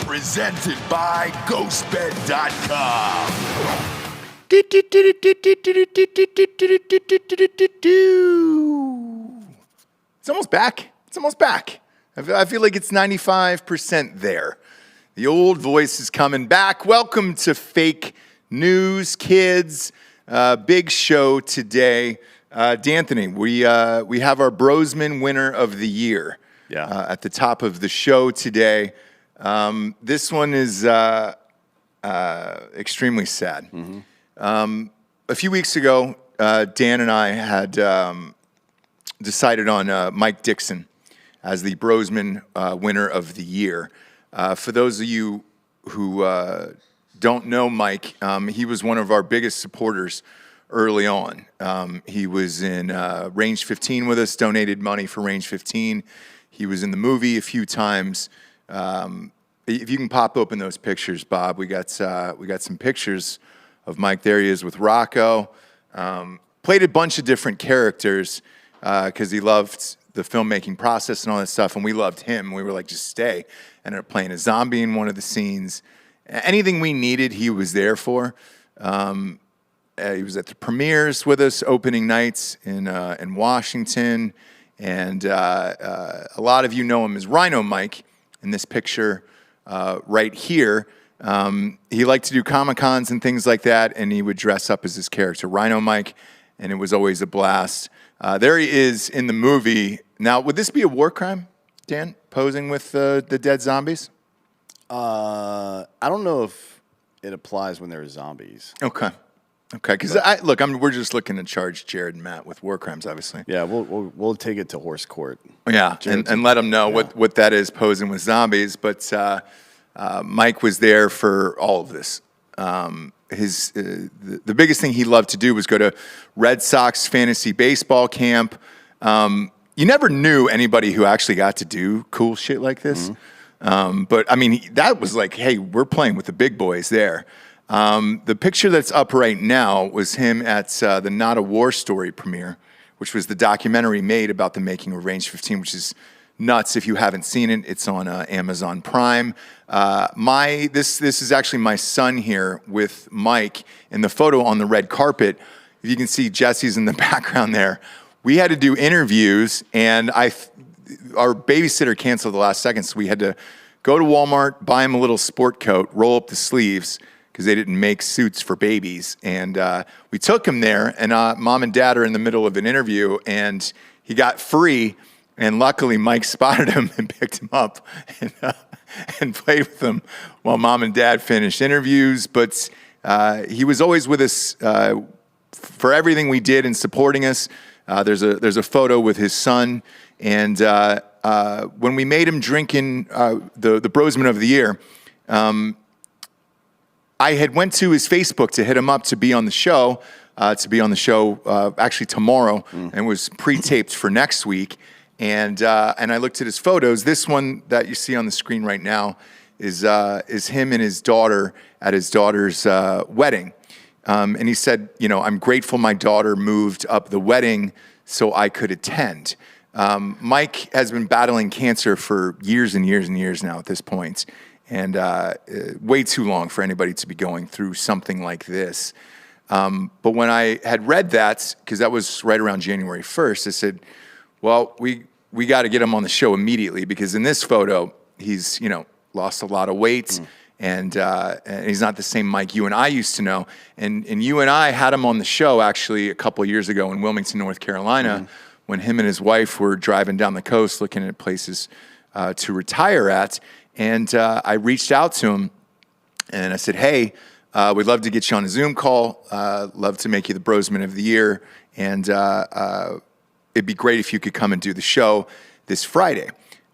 Presented by GhostBed.com. It's almost back. It's almost back. I feel like it's 95% there. The old voice is coming back. Welcome to Fake News, kids. Big show today. D'Anthony, we have our Brosman winner of the year at the top of the show today. This one is extremely sad. Mm-hmm. A few weeks ago, Dan and I had decided on Mike Dixon as the Brosman winner of the year. For those of you who don't know Mike, he was one of our biggest supporters early on. He was in Range 15 with us, donated money for Range 15. He was in the movie a few times. If you can pop open those pictures, Bob, we got some pictures of Mike. There he is with Rocco. Played a bunch of different characters because he loved the filmmaking process and all that stuff, and we loved him. We were like, just stay. Ended up playing a zombie in one of the scenes. Anything we needed, he was there for. He was at the premieres with us, opening nights in Washington, and a lot of you know him as Rhino Mike in this picture right here. He liked to do Comic-Cons and things like that, and he would dress up as his character, Rhino Mike, and it was always a blast. There he is in the movie. Now, would this be a war crime, Dan, posing with the dead zombies? I don't know if it applies when there are zombies. Okay, because we're just looking to charge Jared and Matt with war crimes, obviously. Yeah, we'll take it to horse court. Yeah, and let them know what that is, posing with zombies. But Mike was there for all of this. The biggest thing he loved to do was go to Red Sox fantasy baseball camp. You never knew anybody who actually got to do cool shit like this. Mm-hmm. But I mean, that was like, hey, we're playing with the big boys there. The picture that's up right now was him at the Not a War Story premiere, which was the documentary made about the making of Range 15, which is nuts. If you haven't seen it, it's on Amazon Prime. This is actually my son here with Mike in the photo on the red carpet. If you can see Jesse's in the background there. We had to do interviews, and our babysitter canceled the last second, so we had to go to Walmart, buy him a little sport coat, roll up the sleeves, because they didn't make suits for babies. And we took him there, and Mom and Dad are in the middle of an interview, and he got free. And luckily, Mike spotted him and picked him up and played with him while Mom and Dad finished interviews. But he was always with us for everything we did and supporting us. There's a photo with his son. And when we made him Drinkin, the Brosman of the Year, I had went to his Facebook to hit him up to be on the show, actually tomorrow, and was pre-taped for next week. And I looked at his photos. This one that you see on the screen right now is him and his daughter at his daughter's wedding. And he said, I'm grateful my daughter moved up the wedding so I could attend. Mike has been battling cancer for years and years and years now at this point, and way too long for anybody to be going through something like this. But when I had read that, because that was right around January 1st, I said, well, we got to get him on the show immediately, because in this photo, he's, lost a lot of weight, and he's not the same Mike you and I used to know. And you and I had him on the show actually a couple of years ago in Wilmington, North Carolina, when him and his wife were driving down the coast looking at places to retire at. And I reached out to him, and I said, hey, we'd love to get you on a Zoom call, love to make you the Brosman of the Year, and it'd be great if you could come and do the show this Friday.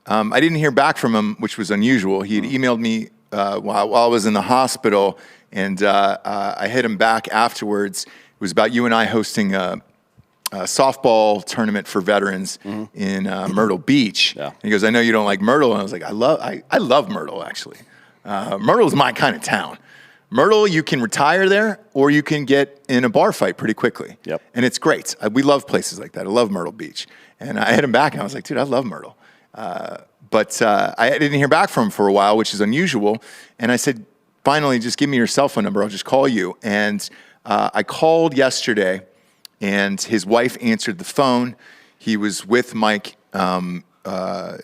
I didn't hear back from him, which was unusual. He had emailed me while I was in the hospital, and I hit him back afterwards. It was about you and I hosting a softball tournament for veterans in Myrtle Beach. Yeah. And he goes, I know you don't like Myrtle. And I was like, I love Myrtle, actually. Myrtle's my kind of town. Myrtle, you can retire there, or you can get in a bar fight pretty quickly. Yep. And it's great. We love places like that. I love Myrtle Beach. And I hit him back, and I was like, dude, I love Myrtle. But I didn't hear back from him for a while, which is unusual. And I said, finally, just give me your cell phone number. I'll just call you. And I called yesterday, and his wife answered the phone. He was with Mike.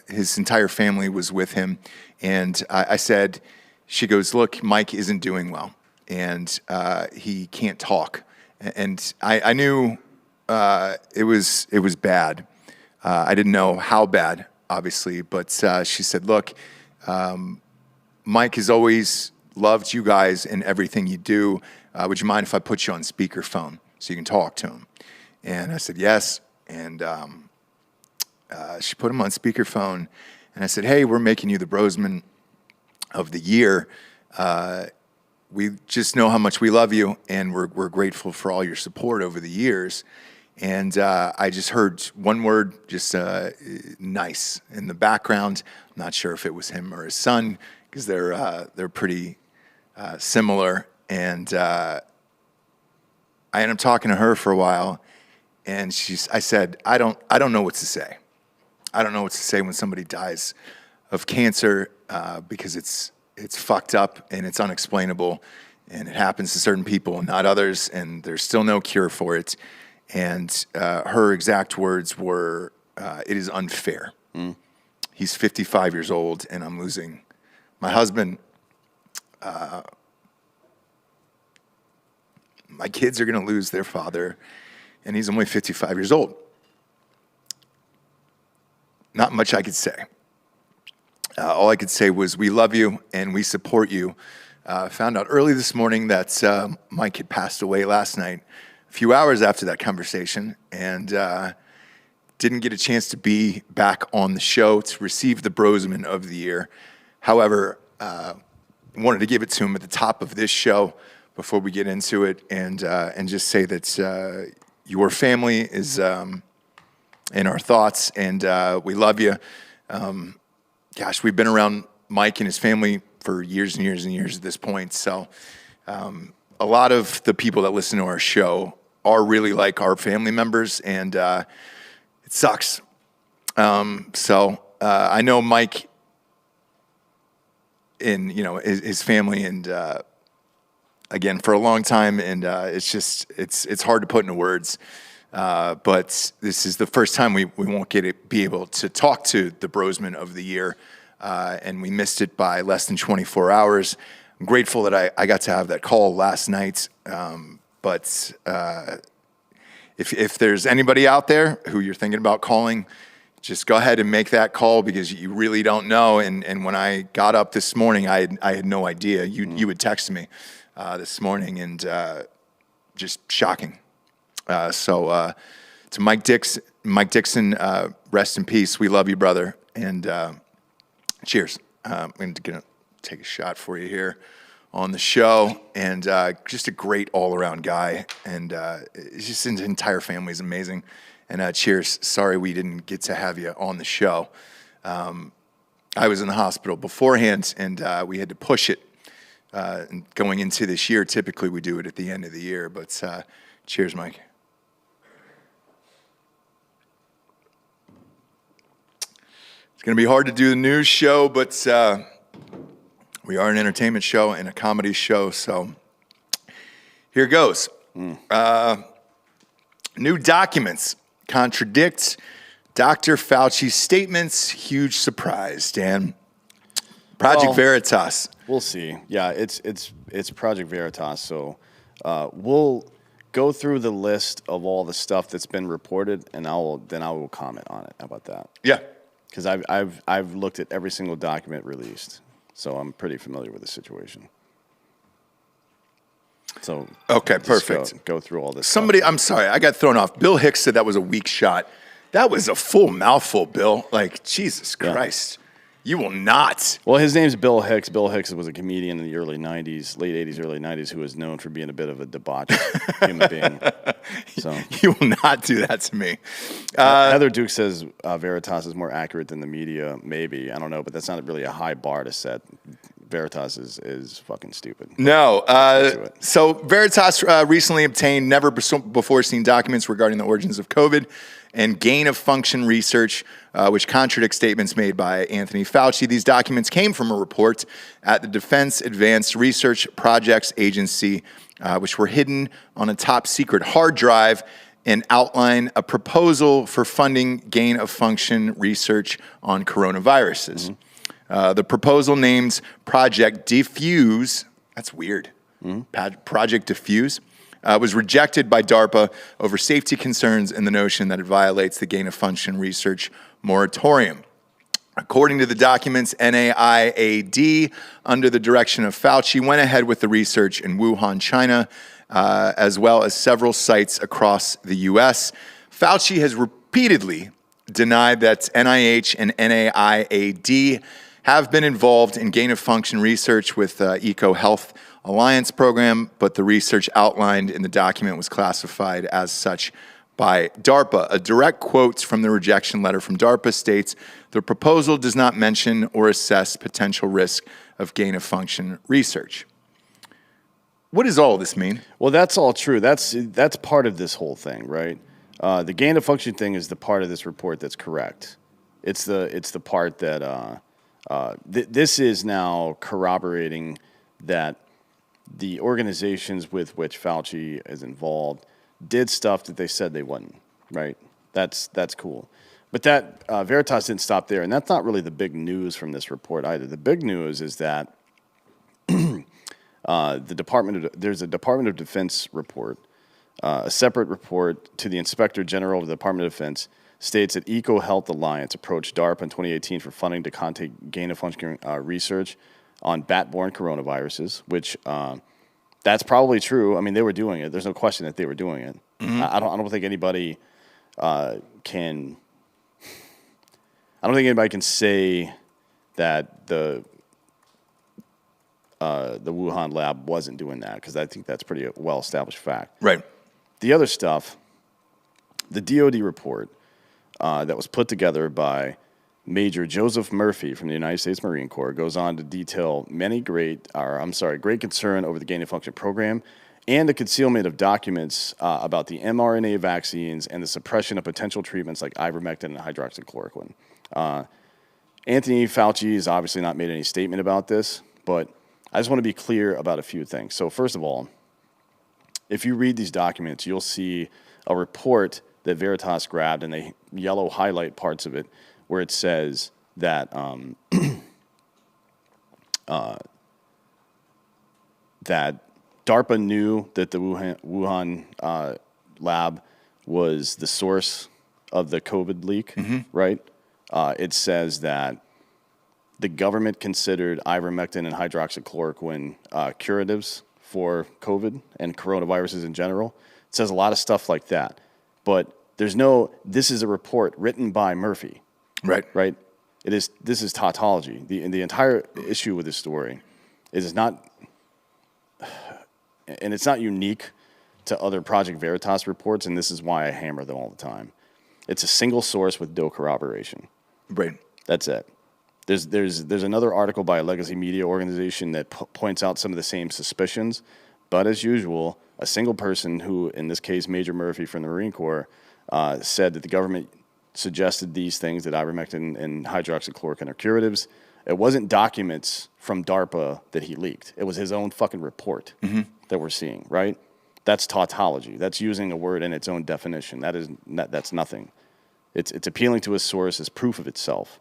His entire family was with him. And I said, she goes, look, Mike isn't doing well, and he can't talk. And I knew it was bad. I didn't know how bad, obviously, but she said, look, Mike has always loved you guys and everything you do. Would you mind if I put you on speakerphone so you can talk to him? And I said, yes. And she put him on speakerphone, and I said, hey, we're making you the Brosman of the year. We just know how much we love you, and we're grateful for all your support over the years. And I just heard one word, just nice, in the background. I'm not sure if it was him or his son, because they're pretty similar. And I ended up talking to her for a while, and I said, I don't know what to say. I don't know what to say when somebody dies of cancer, because it's fucked up and it's unexplainable, and it happens to certain people and not others, and there's still no cure for it. And her exact words were, it is unfair. He's 55 years old, and I'm losing my husband. My kids are going to lose their father, and he's only 55 years old. Not much I could say. All I could say was, we love you and we support you. Found out early this morning that Mike had passed away last night, a few hours after that conversation, and didn't get a chance to be back on the show to receive the Brosman of the year. However, wanted to give it to him at the top of this show before we get into it, and just say that your family is in our thoughts, and we love you. Gosh, we've been around Mike and his family for years and years and years at this point. So a lot of the people that listen to our show are really like our family members, and it sucks. So I know Mike and his family, and again, for a long time, and it's hard to put into words. But this is the first time we won't be able to talk to the Brosman of the year, and we missed it by less than 24 hours. I'm grateful that I got to have that call last night. But if there's anybody out there who you're thinking about calling, just go ahead and make that call, because you really don't know. And when I got up this morning, I had no idea. You had texted me this morning, and just shocking. So to Mike Dixon, rest in peace. We love you, brother. And cheers. I'm going to take a shot for you here on the show. And just a great all-around guy. And it's just his entire family is amazing. And cheers. Sorry we didn't get to have you on the show. I was in the hospital beforehand, and we had to push it. And going into this year, typically we do it at the end of the year. But cheers, Mike. It's going to be hard to do the news show, but we are an entertainment show and a comedy show, so here goes. New documents contradict Dr. Fauci's statements. Huge surprise, Dan. Project Veritas. We'll see. Yeah, it's Project Veritas, so we'll go through the list of all the stuff that's been reported, and I will comment on it. How about that? Yeah. Because I've looked at every single document released, so I'm pretty familiar with the situation. So okay, perfect. Go through all this. I'm sorry, I got thrown off. Bill Hicks said that was a weak shot. That was a full mouthful, Bill. Like, Jesus Christ. You will not. Well, his name's Bill Hicks. Bill Hicks was a comedian in the early 90s, late 80s, early 90s, who was known for being a bit of a debauched human being. So you will not do that to me. Heather Duke says Veritas is more accurate than the media. Maybe. I don't know, but that's not really a high bar to set. Veritas is fucking stupid. No. Do it. So Veritas recently obtained never-before-seen documents regarding the origins of COVID and gain-of-function research, which contradicts statements made by Anthony Fauci. These documents came from a report at the Defense Advanced Research Projects Agency, which were hidden on a top-secret hard drive and outline a proposal for funding gain-of-function research on coronaviruses. The proposal names Project Diffuse, that's weird, Project Diffuse, was rejected by DARPA over safety concerns and the notion that it violates the gain-of-function research moratorium. According to the documents, NIAID, under the direction of Fauci, went ahead with the research in Wuhan, China, as well as several sites across the U.S. Fauci has repeatedly denied that NIH and NIAID have been involved in gain-of-function research with EcoHealth Alliance program, but the research outlined in the document was classified as such by DARPA. A direct quote from the rejection letter from DARPA states, the proposal does not mention or assess potential risk of gain-of-function research. What does all this mean? Well, that's all true. That's part of this whole thing, right? The gain-of-function thing is the part of this report that's correct. It's the part that this is now corroborating that the organizations with which Fauci is involved did stuff that they said they wouldn't, right? That's cool. But that Veritas didn't stop there, and that's not really the big news from this report either. The big news is that there's a Department of Defense report, a separate report to the Inspector General of the Department of Defense states that EcoHealth Alliance approached DARPA in 2018 for funding to conduct gain-of-function research on bat-borne coronaviruses, which that's probably true. I mean, they were doing it. There's no question that they were doing it. I don't think anybody can. I don't think anybody can say that the Wuhan lab wasn't doing that, because I think that's pretty well-established fact. Right. The other stuff, the DoD report that was put together by Major Joseph Murphy from the United States Marine Corps goes on to detail great concern over the gain-of-function program and the concealment of documents about the mRNA vaccines and the suppression of potential treatments like ivermectin and hydroxychloroquine. Anthony Fauci has obviously not made any statement about this, but I just want to be clear about a few things. So first of all, if you read these documents, you'll see a report that Veritas grabbed, and they yellow highlight parts of it where it says that that DARPA knew that the Wuhan lab was the source of the COVID leak, right? It says that the government considered ivermectin and hydroxychloroquine curatives for COVID and coronaviruses in general. It says a lot of stuff like that. But this is a report written by Murphy. Right? This is tautology. The entire issue with this story is not, and it's not unique to other Project Veritas reports, and this is why I hammer them all the time. It's a single source with no corroboration. Right. That's it. There's another article by a legacy media organization that points out some of the same suspicions, but as usual, a single person who, in this case, Major Murphy from the Marine Corps, said that the government suggested these things, that ivermectin and hydroxychloroquine are curatives. It wasn't documents from DARPA that he leaked. It was his own fucking report that we're seeing, right? That's tautology. That's using a word in its own definition. That's nothing. It's appealing to a source as proof of itself.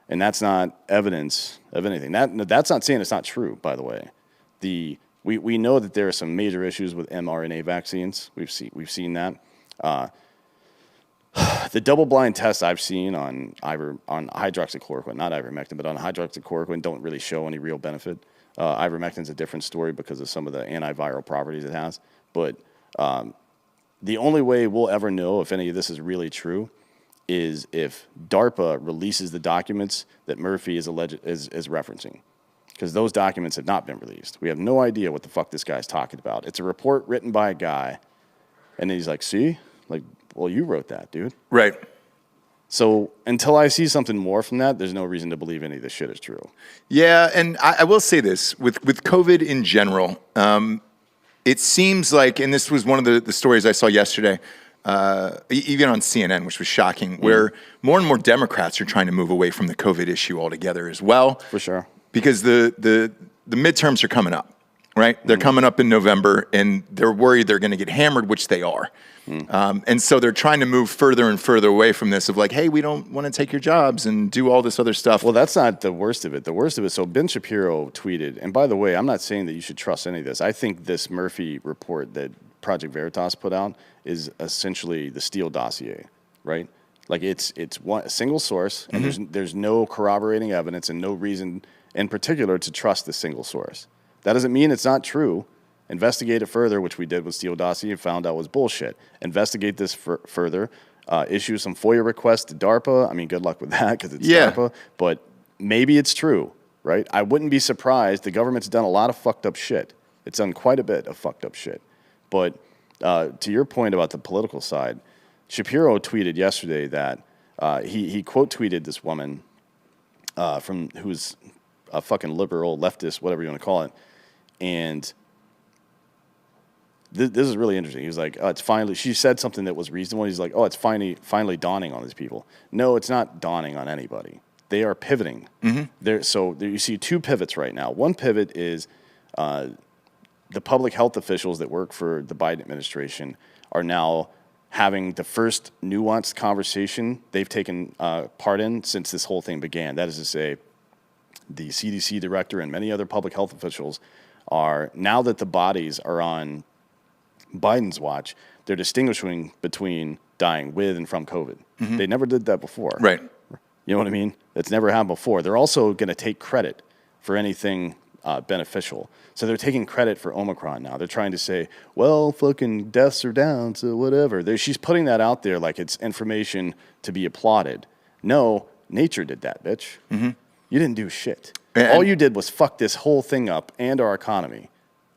And that's not evidence of anything. That's not saying it's not true, by the way. We know that there are some major issues with mRNA vaccines. We've seen that. The double-blind tests I've seen on hydroxychloroquine, not ivermectin, but on hydroxychloroquine, don't really show any real benefit. Ivermectin's a different story because of some of the antiviral properties it has. But the only way we'll ever know if any of this is really true is if DARPA releases the documents that Murphy is referencing, because those documents have not been released. We have no idea what the fuck this guy's talking about. It's a report written by a guy, and then he's like, see? Like, well, you wrote that, dude. Right. So until I see something more from that, there's no reason to believe any of this shit is true. Yeah, and I will say this, with COVID in general, it seems like, and this was one of the stories I saw yesterday, even on CNN, which was shocking, where more and more Democrats are trying to move away from the COVID issue altogether as well. For sure. Because the midterms are coming up, right? They're coming up in November, and they're worried they're going to get hammered, which they are. And so they're trying to move further and further away from this of like, hey, we don't want to take your jobs and do all this other stuff. Well, that's not the worst of it. The worst of it, so Ben Shapiro tweeted, and by the way, I'm not saying that you should trust any of this. I think this Murphy report that Project Veritas put out is essentially the Steele dossier, right? Like it's a single source, and there's no corroborating evidence and no reason in particular to trust the single source. That doesn't mean it's not true. Investigate it further, which we did with Steele dossier and found out was bullshit. Investigate this further. Issue some FOIA requests to DARPA. I mean, good luck with that because it's DARPA. But maybe it's true, right? I wouldn't be surprised. The government's done a lot of fucked up shit. It's done quite a bit of fucked up shit. But to your point about the political side, Shapiro tweeted yesterday that he quote tweeted this woman from who's a fucking liberal, leftist, whatever you want to call it, and this is really interesting. He was like, oh, it's finally, she said something that was reasonable. He's like, oh, it's finally dawning on these people. No, it's not dawning on anybody. They are pivoting. So you see two pivots right now. One pivot is the public health officials that work for the Biden administration are now having the first nuanced conversation they've taken part in since this whole thing began. That is to say, the CDC director and many other public health officials are, now that the bodies are on Biden's watch, they're distinguishing between dying with and from COVID. They never did that before. Right. You know what I mean? That's never happened before. They're also going to take credit for anything beneficial. So they're taking credit for Omicron now. They're trying to say, well, fucking deaths are down, so whatever. She's putting that out there like it's information to be applauded. No, nature did that, bitch. You didn't do shit. All you did was fuck this whole thing up and our economy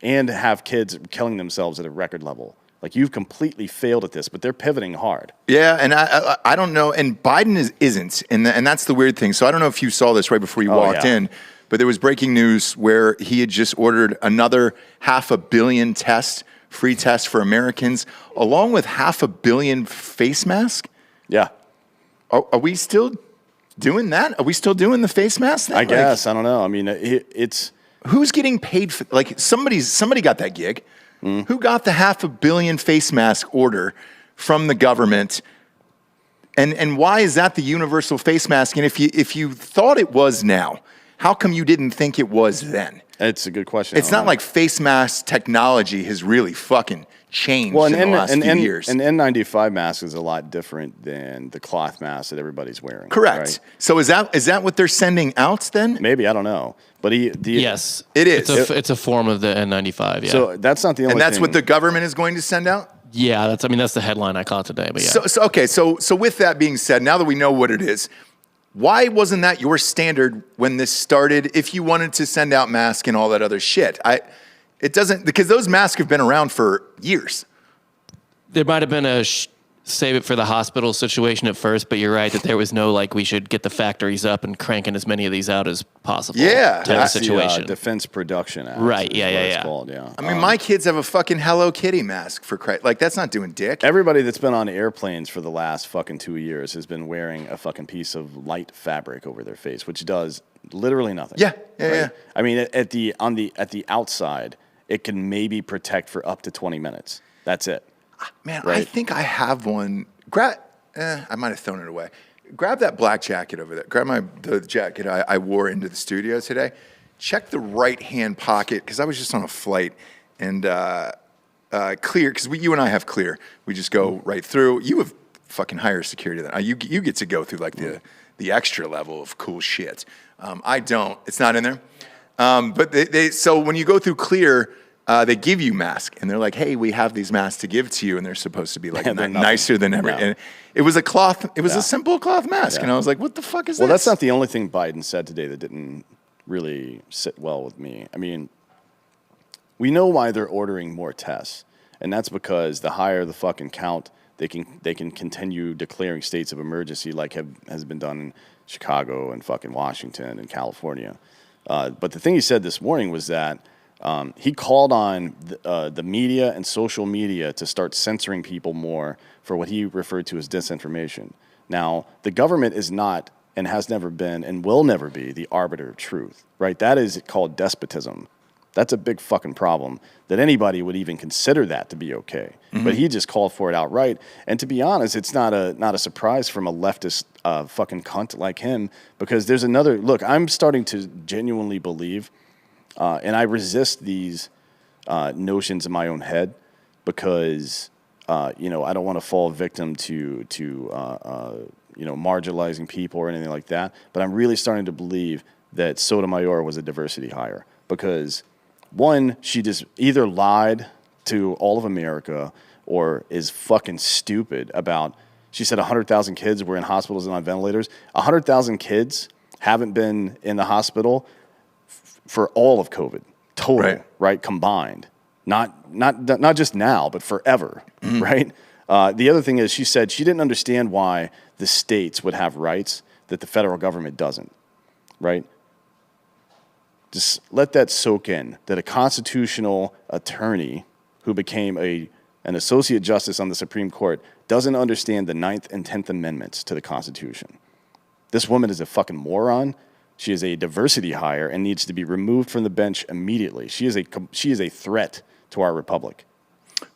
and have kids killing themselves at a record level. Like, you've completely failed at this, but they're pivoting hard. Yeah, and I don't know, and Biden isn't, and that's the weird thing. So I don't know if you saw this right before you walked in, but there was breaking news where he had just ordered another 500 million free tests for Americans, along with 500 million face masks. Yeah. Are we still doing that? Are we still doing the face mask thing? I guess. I don't know. I mean, it's... Who's getting paid for, like, somebody got that gig. Who got the 500 million face mask order from the government? And why is that the universal face mask? And if you thought it was now, how come you didn't think it was then? It's a good question. It's not like face mask technology has really fucking changed in the last few years. An N95 mask is a lot different than the cloth mask that everybody's wearing. Correct. Right? So is that what they're sending out then? Maybe, I don't know. But yes, it is. It's a form of the N95. Yeah. So that's not the only. And that's thing. what the government is going to send out. Yeah, that's the headline I caught today. But yeah. So with that being said, now that we know what it is, why wasn't that your standard when this started? If you wanted to send out masks and all that other shit, it doesn't, because those masks have been around for years. There might have been a save it for the hospital situation at first, but you're right that there was no like we should get the factories up and cranking as many of these out as possible. Yeah, type of situation. The, Defense Production Act. Right. Yeah. It's called, yeah. I mean, my kids have a fucking Hello Kitty mask for Christ. Like, that's not doing dick. Everybody that's been on airplanes for the last fucking 2 years has been wearing a fucking piece of light fabric over their face, which does literally nothing. Yeah. I mean, at the outside, it can maybe protect for up to 20 minutes. That's it. Man, right? I think I have one. I might have thrown it away. Grab that black jacket over there. Grab the jacket I wore into the studio today. Check the right-hand pocket, because I was just on a flight, and clear, because you and I have clear. We just go right through. You have fucking higher security than I. You get to go through like the extra level of cool shit. I don't. It's not in there. But so when you go through clear, they give you masks, and they're like, "Hey, we have these masks to give to you," and they're supposed to be like nicer than ever. No. And it was a cloth. It was a simple cloth mask, and I was like, "What the fuck is this?" Well, that's not the only thing Biden said today that didn't really sit well with me. I mean, we know why they're ordering more tests, and that's because the higher the fucking count, they can continue declaring states of emergency like has been done in Chicago and fucking Washington and California. But the thing he said this morning was that he called on the media and social media to start censoring people more for what he referred to as disinformation. Now, the government is not and has never been and will never be the arbiter of truth, right? That is called despotism. That's a big fucking problem that anybody would even consider that to be okay. Mm-hmm. But he just called for it outright. And to be honest, it's not a surprise from a leftist fucking cunt like him, because there's another look. I'm starting to genuinely believe, and I resist these notions in my own head because I don't want to fall victim to marginalizing people or anything like that. But I'm really starting to believe that Sotomayor was a diversity hire because. One, she just either lied to all of America or is fucking stupid about, she said 100,000 kids were in hospitals and on ventilators. 100,000 kids haven't been in the hospital for all of COVID, total, right? Combined. Not just now, but forever, right? The other thing is she said she didn't understand why the states would have rights that the federal government doesn't, right? Just let that soak in, that a constitutional attorney who became an associate justice on the Supreme Court doesn't understand the 9th and 10th Amendments to the Constitution. This woman is a fucking moron. She is a diversity hire and needs to be removed from the bench immediately. She is a threat to our republic.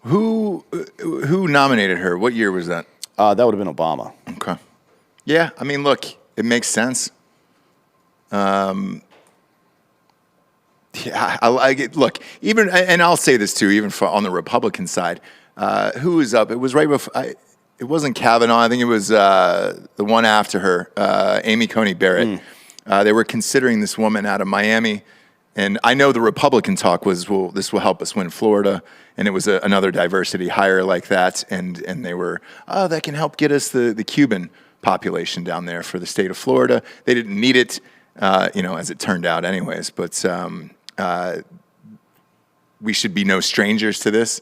Who nominated her? What year was that? That would have been Obama. Okay. Yeah, I mean, look, it makes sense. Yeah, I get. Look, even, and I'll say this too, even on the Republican side, who was up? It was right before. It wasn't Kavanaugh. I think it was the one after her, Amy Coney Barrett. They were considering this woman out of Miami, and I know the Republican talk was, well, this will help us win Florida, and it was another diversity hire like that, and they were, that can help get us the Cuban population down there for the state of Florida. They didn't need it, as it turned out, anyways, but. We should be no strangers to this.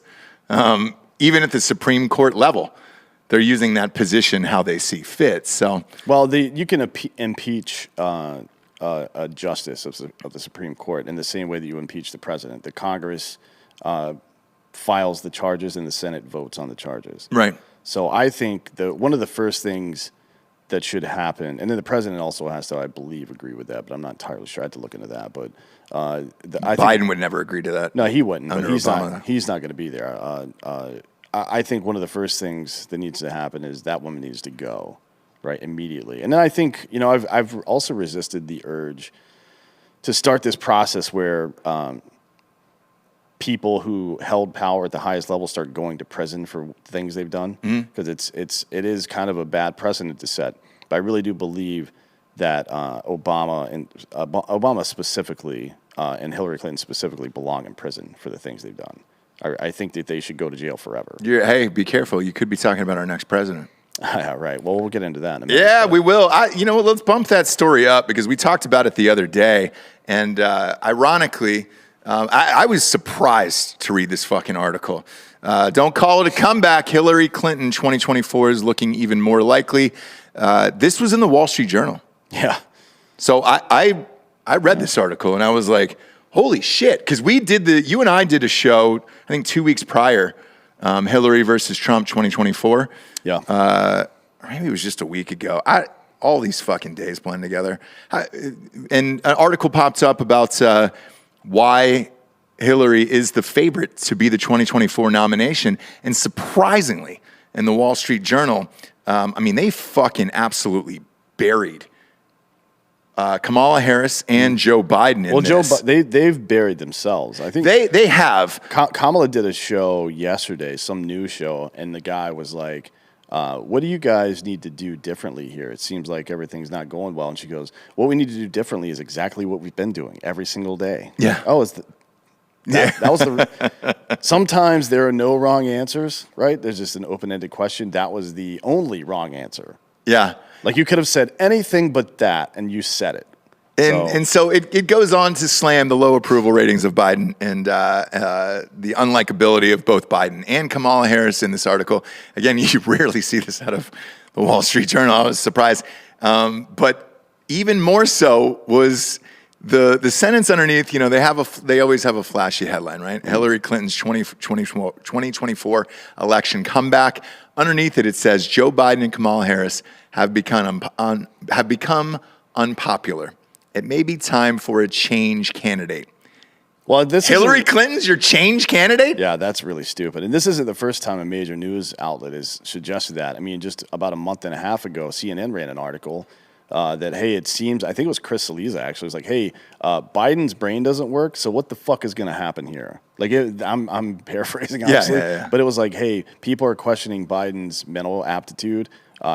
Even at the Supreme Court level, they're using that position how they see fit. So, well, you can impeach a justice of the Supreme Court in the same way that you impeach the president. The Congress files the charges and the Senate votes on the charges. Right. So I think one of the first things that should happen, and then the president also has to, I believe, agree with that, but I'm not entirely sure. I had to look into that, but I Biden would never agree to that. No, he wouldn't. But Obama. He's not going to be there. I think one of the first things that needs to happen is that woman needs to go, right, immediately. And then I think, I've also resisted the urge to start this process where people who held power at the highest level start going to prison for things they've done, because it is kind of a bad precedent to set. But I really do believe that Obama specifically and Hillary Clinton specifically belong in prison for the things they've done. I think that they should go to jail forever. Hey, be careful. You could be talking about our next president. Yeah, right. Well, we'll get into that in a minute. Yeah, we will. Let's bump that story up because we talked about it the other day. And ironically, I was surprised to read this fucking article. Don't call it a comeback. Hillary Clinton 2024 is looking even more likely. This was in the Wall Street Journal. Yeah. So I read this article and I was like, holy shit. Because you and I did a show, I think 2 weeks prior, Hillary versus Trump 2024. Yeah. Maybe it was just a week ago. All these fucking days blend together. And an article popped up about why Hillary is the favorite to be the 2024 nomination. And surprisingly, in the Wall Street Journal, they fucking absolutely buried Kamala Harris and Joe Biden in this. They've buried themselves. I think they have. Kamala did a show yesterday, some news show, and the guy was like, what do you guys need to do differently here? It seems like everything's not going well. And she goes, what we need to do differently is exactly what we've been doing every single day. Yeah. Oh, that was sometimes there are no wrong answers, right? There's just an open-ended question. That was the only wrong answer. Yeah. Like you could have said anything but that, and you said it. And so it goes on to slam the low approval ratings of Biden and the unlikability of both Biden and Kamala Harris in this article. Again, you rarely see this out of the Wall Street Journal. I was surprised. But even more so was the sentence underneath. You know, they always have a flashy headline, right? Hillary Clinton's 2024 election comeback. Underneath it says Joe Biden and Kamala Harris have become unpopular. It may be time for a change candidate. Well, this Hillary Clinton's your change candidate? Yeah, that's really stupid. And this isn't the first time a major news outlet has suggested that. I mean, just about a month and a half ago, CNN ran an article that, hey, it seems, I think it was Chris Saliza actually, was like, hey, Biden's brain doesn't work, so what the fuck is going to happen here? Like, I'm paraphrasing, obviously, but it was like, hey, people are questioning Biden's mental aptitude.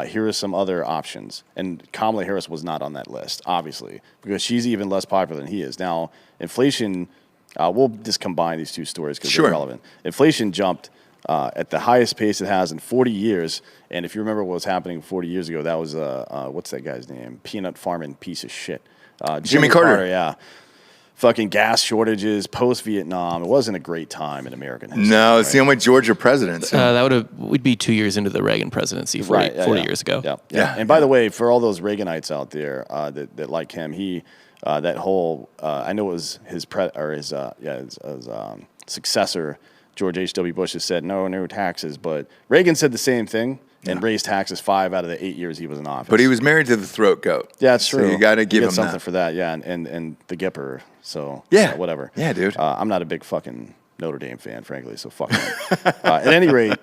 Here are some other options. And Kamala Harris was not on that list, obviously, because she's even less popular than he is. Now, inflation, we'll just combine these two stories because they're relevant. Inflation jumped at the highest pace it has in 40 years. And if you remember what was happening 40 years ago, that was, what's that guy's name? Peanut farming piece of shit. Jimmy Carter. Yeah. Fucking gas shortages, post-Vietnam. It wasn't a great time in American history. No, it's the only Georgia president. So. We'd be 2 years into the Reagan presidency, 40 years ago. Yeah. And by the way, for all those Reaganites out there that like him, he that whole I know it was his successor, George H.W. Bush, has said no taxes, but Reagan said the same thing and raised taxes 5 out of the 8 years he was in office. But he was married to the throat goat. Yeah, that's true. So you got to give him something that. for that. Yeah, and the Gipper. So whatever. Yeah, dude. I'm not a big fucking Notre Dame fan, frankly. So fuck him. At any rate,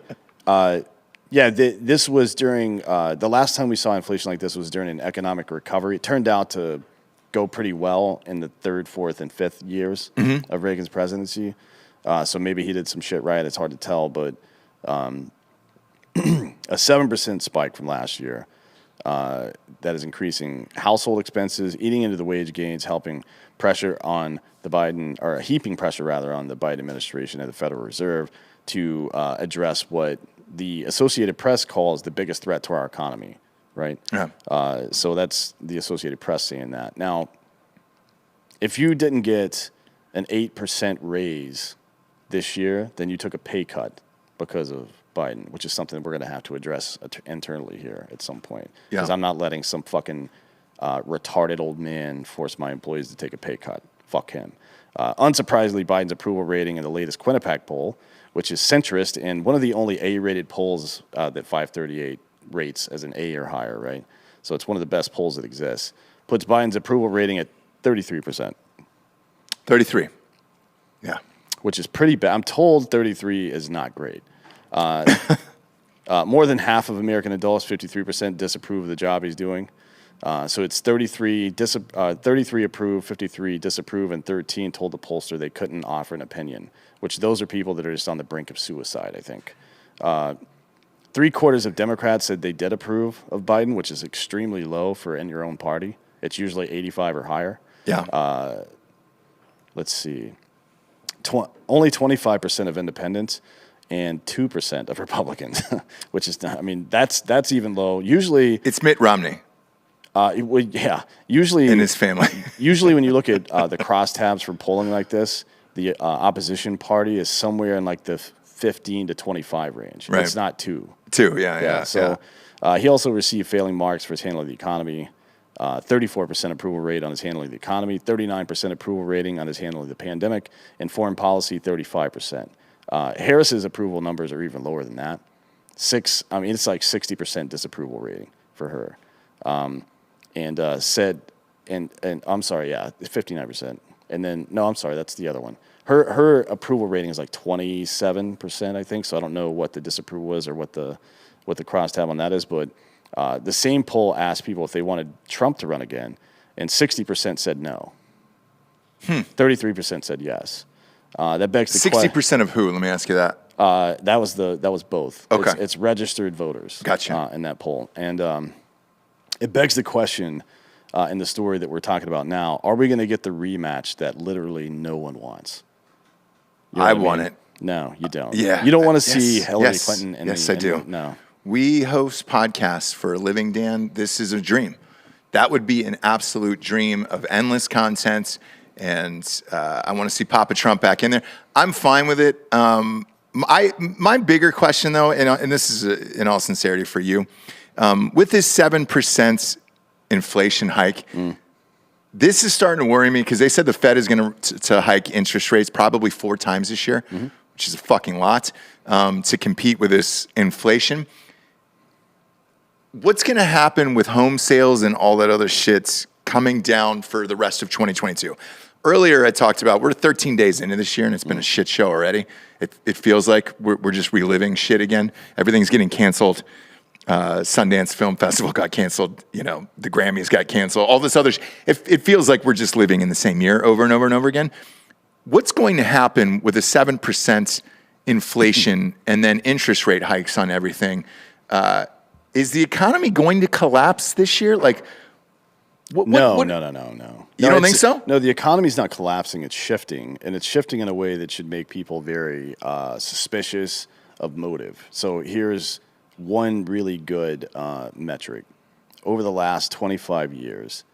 this was during the last time we saw inflation like this was during an economic recovery. It turned out to go pretty well in the 3rd, 4th, and 5th years of Reagan's presidency. So maybe he did some shit right. It's hard to tell, but a 7% spike from last year that is increasing household expenses, eating into the wage gains, helping pressure on the Biden, or heaping pressure rather on the Biden administration and the Federal Reserve to address what the Associated Press calls the biggest threat to our economy, right? Yeah. So that's the Associated Press saying that. Now, if you didn't get an 8% raise this year, then you took a pay cut because of Biden, which is something we're going to have to address internally here at some point. Because I'm not letting some fucking retarded old man force my employees to take a pay cut. Fuck him. Unsurprisingly, Biden's approval rating in the latest Quinnipiac poll, which is centrist and one of the only A-rated polls that 538 rates as an A or higher, right? So it's one of the best polls that exists, puts Biden's approval rating at 33%. 33. Yeah. Which is pretty bad. I'm told 33 is not great. More than half of American adults, 53%, disapprove of the job he's doing. So it's 33 approve, 53 disapprove, and 13 told the pollster they couldn't offer an opinion, which those are people that are just on the brink of suicide, I think. 3/4 of Democrats said they did approve of Biden, which is extremely low for in your own party. It's usually 85 or higher. Yeah. Let's see. Only 25% of independents and 2% of Republicans, which is not, I mean, that's even low. Usually it's Mitt Romney. Usually in his family. Usually when you look at the crosstabs for polling like this, the opposition party is somewhere in like the 15 to 25 range. Right. It's not 2. 2, yeah. So he also received failing marks for his handling of the economy. 34% approval rate on his handling of the economy, 39% approval rating on his handling of the pandemic, and foreign policy, 35%. Harris's approval numbers are even lower than that. It's like 60% disapproval rating for her. I'm sorry, 59%. And then, no, I'm sorry, that's the other one. Her approval rating is like 27%, I think. So I don't know what the disapproval was or what the crosstab on that is, but the same poll asked people if they wanted Trump to run again, and 60% said no. 33% said yes. That begs the question. 60% of who? Let me ask you that. That was both. Okay. It's registered voters. Gotcha. In that poll, and it begs the question in the story that we're talking about now: are we going to get the rematch that literally no one wants? You know I what want mean? it. No, you don't. Yeah. You don't want to see Yes. Hillary Yes. Clinton. Yes, I do. No. We host podcasts for a living, Dan. This is a dream. That would be an absolute dream of endless content. And I want to see Papa Trump back in there. I'm fine with it. My bigger question, though, and this is in all sincerity for you, with this 7% inflation hike, this is starting to worry me because they said the Fed is going to hike interest rates probably 4 times this year, which is a fucking lot, to compete with this inflation. What's going to happen with home sales and all that other shit coming down for the rest of 2022? Earlier, I talked about we're 13 days into this year, and it's been a shit show already. It feels like we're just reliving shit again. Everything's getting canceled. Sundance Film Festival got canceled. You know, the Grammys got canceled. All this other it feels like we're just living in the same year over and over and over again. What's going to happen with a 7% inflation and then interest rate hikes on everything? Is the economy going to collapse this year? Like, No. You don't think so? No, the economy's not collapsing. It's shifting, and it's shifting in a way that should make people very suspicious of motive. So here's one really good metric. Over the last 25 years,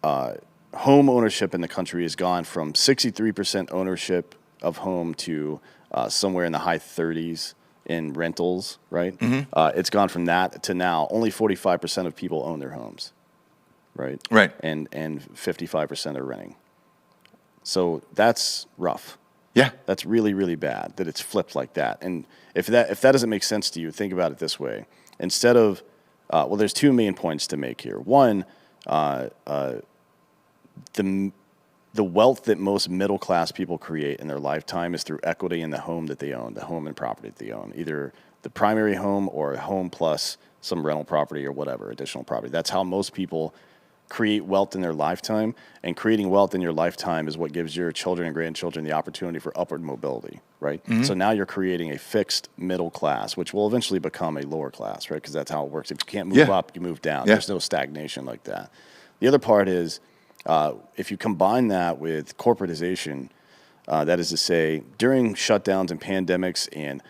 home ownership in the country has gone from 63% ownership of home to somewhere in the high 30s in rentals, right? It's gone from that to now only 45% of people own their homes. Right. And 55% are renting. So that's rough. Yeah. That's really, really bad that it's flipped like that. And if that doesn't make sense to you, think about it this way. Instead of, there's 2 main points to make here. One, the wealth that most middle class people create in their lifetime is through equity in the home that they own, the home and property that they own, either the primary home or a home plus some rental property or whatever, additional property. That's how most people create wealth in their lifetime, and creating wealth in your lifetime is what gives your children and grandchildren the opportunity for upward mobility, right? So now you're creating a fixed middle class, which will eventually become a lower class, right? Because that's how it works. If you can't move up, you move down. There's no stagnation like that. The other part is if you combine that with corporatization, that is to say, during shutdowns and pandemics and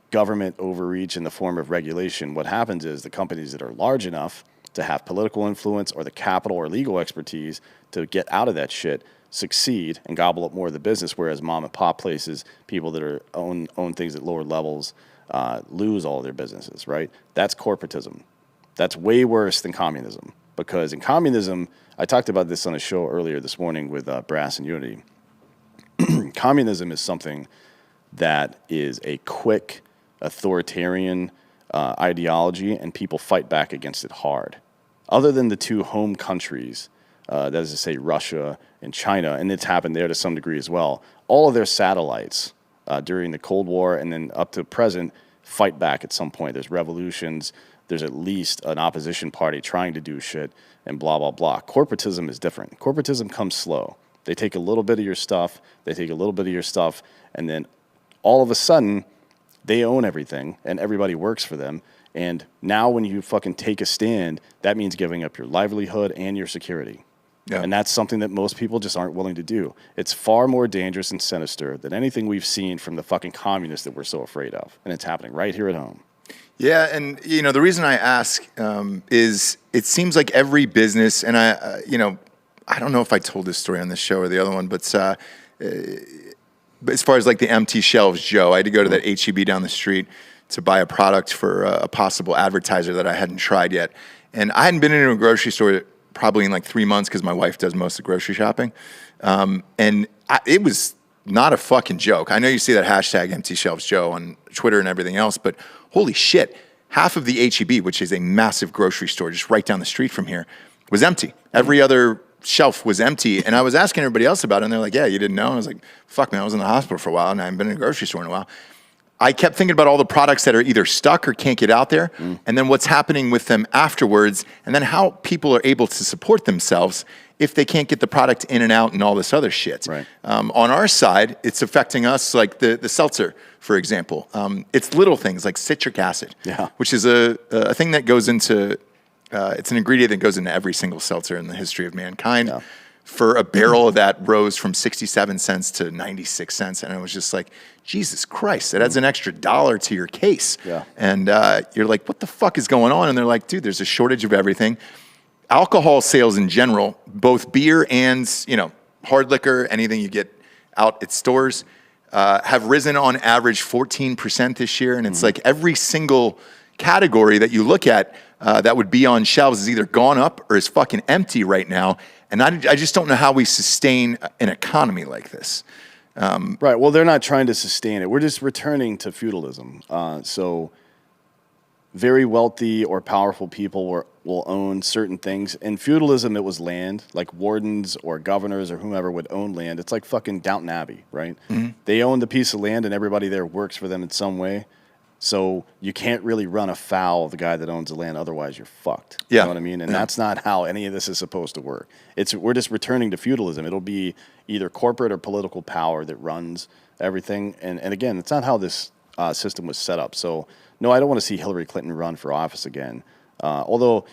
government overreach in the form of regulation, what happens is the companies that are large enough to have political influence or the capital or legal expertise to get out of that shit succeed and gobble up more of the business, whereas mom and pop places, people that own things at lower levels, lose all of their businesses, right? That's corporatism. That's way worse than communism, because in communism, I talked about this on a show earlier this morning with Brass and Unity. Communism is something that is a quick, authoritarian ideology, and people fight back against it hard. Other than the 2 home countries, that is to say Russia and China, and it's happened there to some degree as well, all of their satellites during the Cold War and then up to present fight back at some point. There's revolutions. There's at least an opposition party trying to do shit and blah, blah, blah. Corporatism is different. Corporatism comes slow. They take a little bit of your stuff, and then all of a sudden, they own everything, and everybody works for them. And now when you fucking take a stand, that means giving up your livelihood and your security. Yeah. And that's something that most people just aren't willing to do. It's far more dangerous and sinister than anything we've seen from the fucking communists that we're so afraid of. And it's happening right here at home. Yeah, and the reason I ask is it seems like every business, and I don't know if I told this story on this show or the other one, but as far as like the empty shelves, Joe, I had to go to that H-E-B down the street to buy a product for a possible advertiser that I hadn't tried yet. And I hadn't been into a grocery store probably in like 3 months because my wife does most of the grocery shopping. It was not a fucking joke. I know you see that hashtag empty shelves Joe on Twitter and everything else, but holy shit, half of the H-E-B, which is a massive grocery store just right down the street from here, was empty. Every other shelf was empty, and I was asking everybody else about it, and they're like, yeah, you didn't know? And I was like, fuck, man, I was in the hospital for a while, and I haven't been in a grocery store in a while. I kept thinking about all the products that are either stuck or can't get out there, and then what's happening with them afterwards, and then how people are able to support themselves if they can't get the product in and out and all this other shit. Right. On our side, it's affecting us, like the seltzer, for example. It's little things like citric acid, which is a thing that goes into, it's an ingredient that goes into every single seltzer in the history of mankind. Yeah. For a barrel of that rose from 67 cents to 96 cents. And I was just like, Jesus Christ, that adds an extra $1 to your case. Yeah. And you're like, what the fuck is going on? And they're like, dude, there's a shortage of everything. alcohol sales in general, both beer and, hard liquor, anything you get out at stores, have risen on average 14% this year. And it's like every single category that you look at that would be on shelves is either gone up or is fucking empty right now. And I just don't know how we sustain an economy like this. Right. Well, they're not trying to sustain it. We're just returning to feudalism. So very wealthy or powerful people will own certain things. In feudalism, it was land, like wardens or governors or whomever would own land. It's like fucking Downton Abbey, right? Mm-hmm. They own the piece of land and everybody there works for them in some way. So you can't really run afoul of the guy that owns the land. Otherwise, you're fucked. Yeah. You know what I mean? And that's not how any of this is supposed to work. We're just returning to feudalism. It'll be either corporate or political power that runs everything. And again, it's not how this system was set up. So, no, I don't want to see Hillary Clinton run for office again. Although,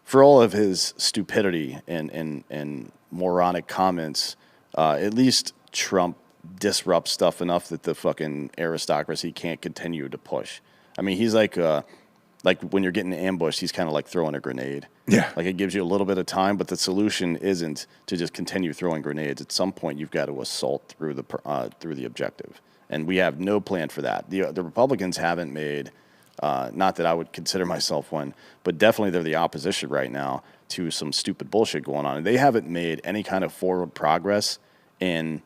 for all of his stupidity and moronic comments, at least Trump disrupts stuff enough that the fucking aristocracy can't continue to push. I mean, he's like when you're getting ambushed, he's kind of like throwing a grenade. Yeah. Like it gives you a little bit of time, but the solution isn't to just continue throwing grenades. At some point, you've got to assault through the objective. And we have no plan for that. The Republicans haven't made, not that I would consider myself one, but definitely they're the opposition right now to some stupid bullshit going on. And they haven't made any kind of forward progress in,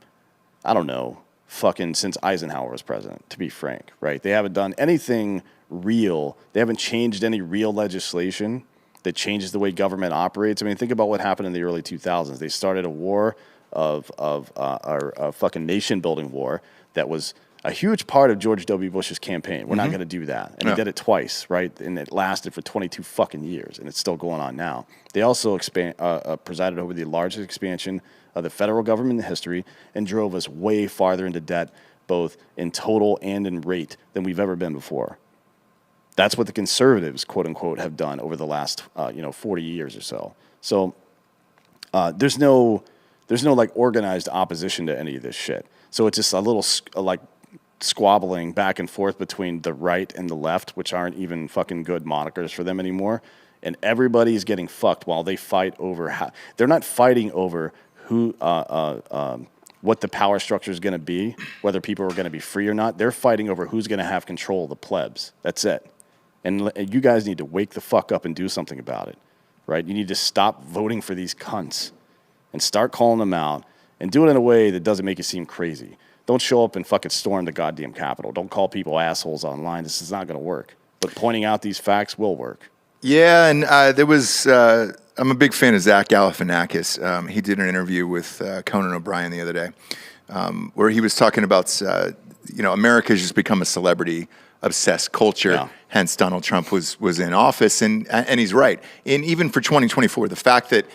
I don't know, fucking since Eisenhower was president, to be frank, right? They haven't done anything real. They haven't changed any real legislation that changes the way government operates. I mean, think about what happened in the early 2000s. They started a war a fucking nation-building war that was a huge part of George W. Bush's campaign. We're not going to do that. And he did it twice, right? And it lasted for 22 fucking years, and it's still going on now. They also presided over the largest expansion of the federal government in history and drove us way farther into debt, both in total and in rate, than we've ever been before. That's what the conservatives, quote unquote, have done over the last 40 years or so. So there's no like organized opposition to any of this shit. So it's just a little like squabbling back and forth between the right and the left, which aren't even fucking good monikers for them anymore. And everybody's getting fucked while they fight over they're not fighting over who what the power structure is going to be, whether people are going to be free or not. They're fighting over who's going to have control of the plebs. That's it. And you guys need to wake the fuck up and do something about it, right? You need to stop voting for these cunts and start calling them out and do it in a way that doesn't make you seem crazy. Don't show up and fucking storm the goddamn Capitol. Don't call people assholes online. This is not going to work. But pointing out these facts will work. Yeah, and there was, I'm a big fan of Zach Galifianakis. He did an interview with Conan O'Brien the other day where he was talking about, America's just become a celebrity-obsessed culture. Yeah. Hence, Donald Trump was in office, and he's right. And even for 2024, the fact that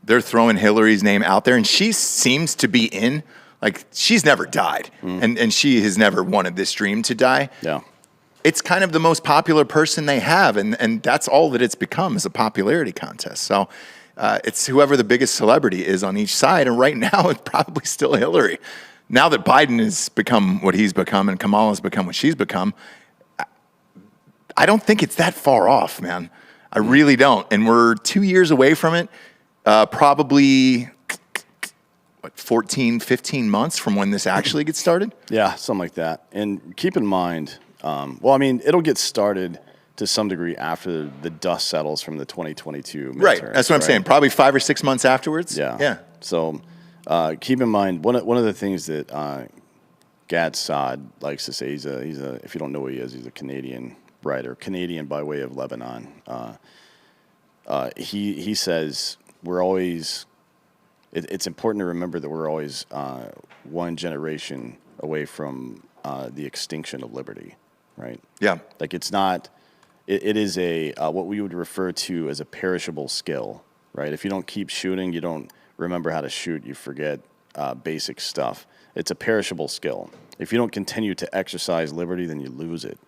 they're throwing Hillary's name out there, and she seems to be in, like, she's never died, and she has never wanted this dream to die. Yeah. It's kind of the most popular person they have, and that's all that it's become, is a popularity contest. So it's whoever the biggest celebrity is on each side, and right now it's probably still Hillary. Now that Biden has become what he's become and Kamala's become what she's become, I don't think it's that far off, man. I really don't. And we're 2 years away from it, probably 14, 15 months from when this actually gets started? Yeah, something like that. And keep in mind, it'll get started to some degree after the dust settles from the 2022 midterms. Right, that's what I'm saying. Probably 5 or 6 months afterwards? Yeah. So keep in mind, one of the things that Gad Saad likes to say, he's a if you don't know who he is, he's a Canadian writer, Canadian by way of Lebanon. He says we're always... It's important to remember that we're always one generation away from the extinction of liberty, right? Yeah. Like it's not, it is a what we would refer to as a perishable skill, right? If you don't keep shooting, you don't remember how to shoot, you forget basic stuff. It's a perishable skill. If you don't continue to exercise liberty, then you lose it.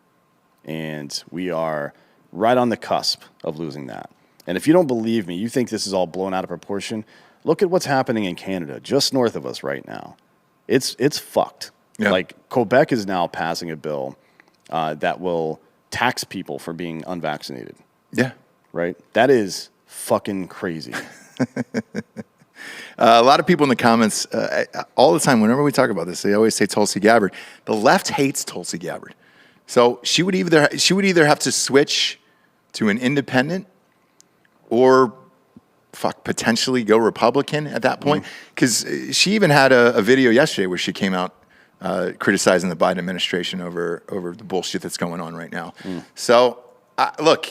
And we are right on the cusp of losing that. And if you don't believe me, you think this is all blown out of proportion, look at what's happening in Canada, just north of us right now. It's fucked. Yeah. Like Quebec is now passing a bill that will tax people for being unvaccinated. Yeah. Right? That is fucking crazy. A lot of people in the comments all the time, whenever we talk about this, they always say Tulsi Gabbard. The left hates Tulsi Gabbard. So she would either have to switch to an independent or potentially go Republican at that point. Because she even had a video yesterday where she came out criticizing the Biden administration over the bullshit that's going on right now. So, look,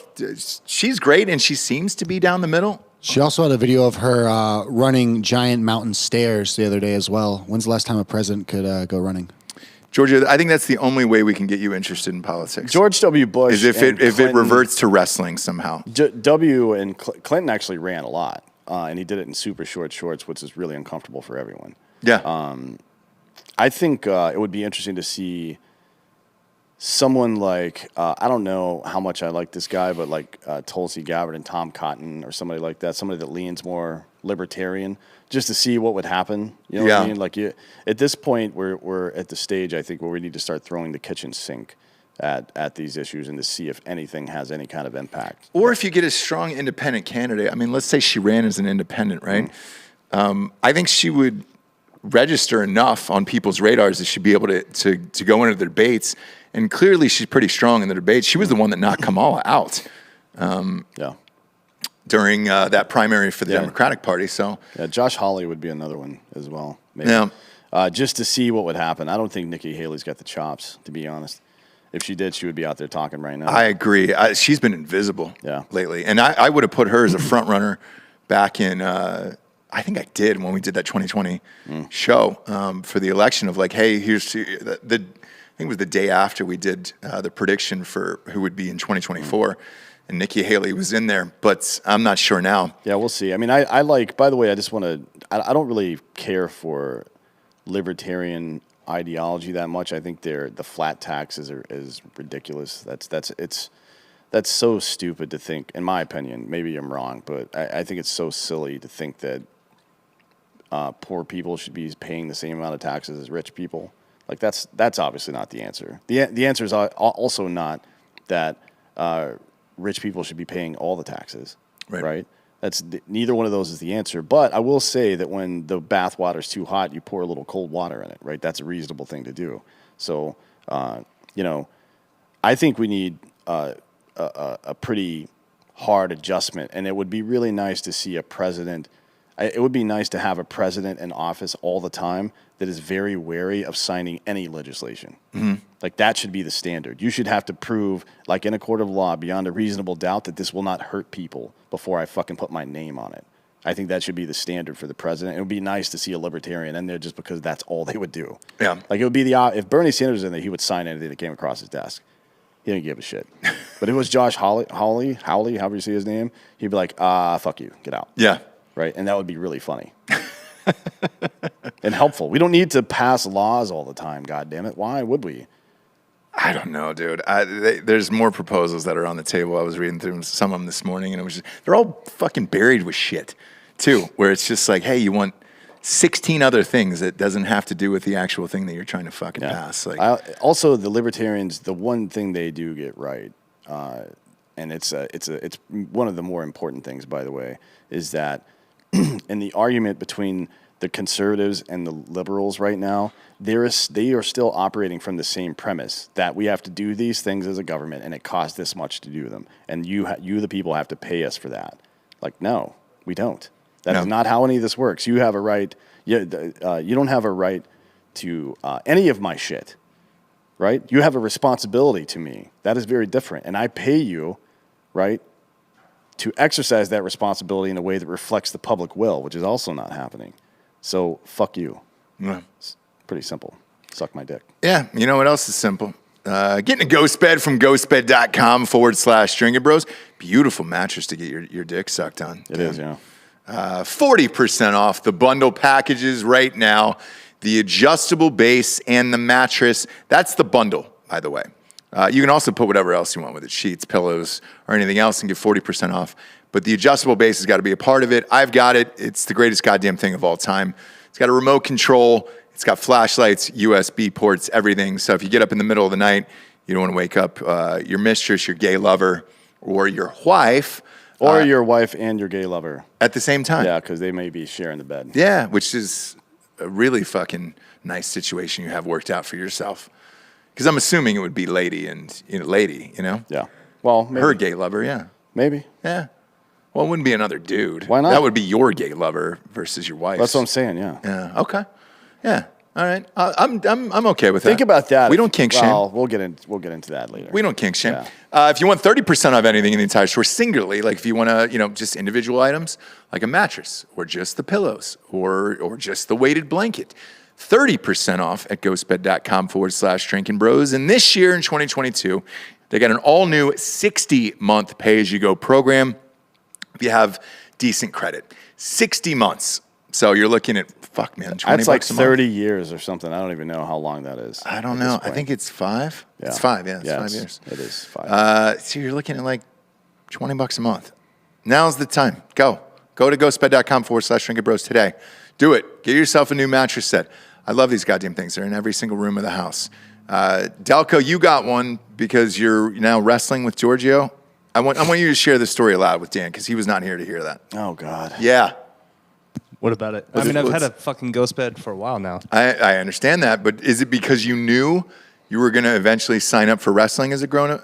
she's great, and she seems to be down the middle. She also had a video of her running giant mountain stairs the other day as well. When's the last time a president could go running? Georgia, I think that's the only way we can get you interested in politics. George W. Bush is if it reverts to wrestling somehow. Clinton actually ran a lot, and he did it in super short shorts, which is really uncomfortable for everyone. Yeah. I think it would be interesting to see someone like, I don't know how much I like this guy, but like Tulsi Gabbard and Tom Cotton or somebody like that, somebody that leans more libertarian, just to see what would happen. You know what I mean? Like at this point, we're at the stage, I think, where we need to start throwing the kitchen sink at these issues and to see if anything has any kind of impact. Or if you get a strong independent candidate, I mean, let's say she ran as an independent, right? I think she would register enough on people's radars that she'd be able to go into the debates. And clearly she's pretty strong in the debates. She was the one that knocked Kamala out during that primary for the Democratic Party. So Josh Hawley would be another one as well. Maybe. Yeah. Just to see what would happen. I don't think Nikki Haley's got the chops, to be honest. If she did, she would be out there talking right now. I agree. She's been invisible lately. And I would have put her as a front runner back in I think I did when we did that 2020 show for the election of like, hey, here's the I think it was the day after we did the prediction for who would be in 2024, and Nikki Haley was in there, but I'm not sure now. Yeah, we'll see. I mean, I like, by the way, I just want to, I don't really care for libertarian ideology that much. I think the flat taxes is ridiculous. That's so stupid to think, in my opinion. Maybe I'm wrong, but I think it's so silly to think that poor people should be paying the same amount of taxes as rich people. Like that's obviously not the answer. The answer is also not that rich people should be paying all the taxes, right? That's neither one of those is the answer. But I will say that when the bath water is too hot, you pour a little cold water in it, right? That's a reasonable thing to do. So, I think we need a pretty hard adjustment, and it would be really nice to see a president. It would be nice to have a president in office all the time that is very wary of signing any legislation. Like that should be the standard. You should have to prove, like in a court of law, beyond a reasonable doubt that this will not hurt people before I fucking put my name on it. I think that should be the standard for the president. It would be nice to see a libertarian in there just because that's all they would do. Yeah. Like it would be if Bernie Sanders was in there, he would sign anything that came across his desk. He didn't give a shit. But if it was Josh Hawley, however you say his name, he'd be like, fuck you, get out. Yeah. Right? And that would be really funny. And helpful. We don't need to pass laws all the time, God damn it. Why would we? I don't know, dude. There's more proposals that are on the table. I was reading through some of them this morning, and it was they're all fucking buried with shit, too, where it's just like, hey, you want 16 other things that doesn't have to do with the actual thing that you're trying to fucking pass. Like, also, the libertarians, the one thing they do get right, and it's one of the more important things, by the way, is that in the argument between the conservatives and the liberals right now, they are still operating from the same premise that we have to do these things as a government and it costs this much to do them. And you the people have to pay us for that. Like, no, we don't. That is not how any of this works. You have a right. You don't have a right to any of my shit, right? You have a responsibility to me. That is very different. And I pay you, right, to exercise that responsibility in a way that reflects the public will, which is also not happening. So, fuck you. Yeah. It's pretty simple. Suck my dick. Yeah. You know what else is simple? Getting a ghost bed from ghostbed.com/Drinkin Bros. Beautiful mattress to get your dick sucked on. It is, yeah. 40% off the bundle packages right now. The adjustable base and the mattress. That's the bundle, by the way. You can also put whatever else you want with it, sheets, pillows, or anything else, and get 40% off. But the adjustable base has got to be a part of it. I've got it. It's the greatest goddamn thing of all time. It's got a remote control. It's got flashlights, USB ports, everything. So if you get up in the middle of the night, you don't want to wake up your mistress, your gay lover, or your wife. Or your wife and your gay lover. at the same time. Yeah, because they may be sharing the bed. Yeah, which is a really fucking nice situation you have worked out for yourself. Because I'm assuming it would be lady and lady, Yeah. Well, maybe. her gay lover, yeah. Maybe. Yeah. Well, it wouldn't be another dude. Why not? That would be your gay lover versus your wife. That's what I'm saying, yeah. Yeah. Okay. Yeah. All right. I'm okay with that. Think about that. We don't kink shame. Well, we'll get into that later. We don't kink shame. Yeah. If you want 30% off anything in the entire store, singularly, like if you want to, just individual items, like a mattress, or just the pillows, or just the weighted blanket, 30% off at ghostbed.com/Drinkin Bros. And this year in 2022, they got an all-new 60-month pay-as-you-go program if you have decent credit. 60 months. So you're looking at, fuck, man, 20 That's like bucks a month. 30 years or something. I don't even know how long that is. I don't know. I think it's 5. Yeah. It's 5, yeah. It's 5 years. It is 5. So you're looking at like 20 bucks a month. Now's the time. Go to ghostbed.com/Drinkin Bros today. Do it. Get yourself a new mattress set. I love these goddamn things. They're in every single room of the house. Delco, you got one because you're now wrestling with Giorgio. I want you to share this story aloud with Dan because he was not here to hear that. Oh, God. Yeah. What about it? What's I mean, it- I've had what's- a fucking ghost bed for a while now. I understand that, but is it because you knew you were going to eventually sign up for wrestling as a grown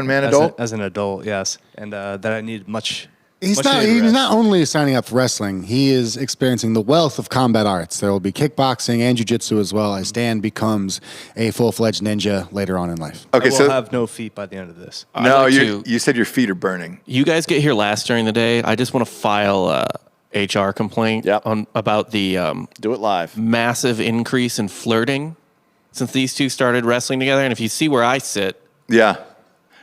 man adult? As an adult, yes. And that I needed much He's much not. needed He's rest. not only signing up for wrestling. He is experiencing the wealth of combat arts. There will be kickboxing and jiu-jitsu as well as Dan becomes a full-fledged ninja later on in life. Okay, I will so have no feet by the end of this. no, I'd like you said your feet are burning. You guys get here last during the day. I just want to file a HR complaint Yep. about the Do it live. massive increase in flirting since these two started wrestling together. And if you see where I sit, Yeah.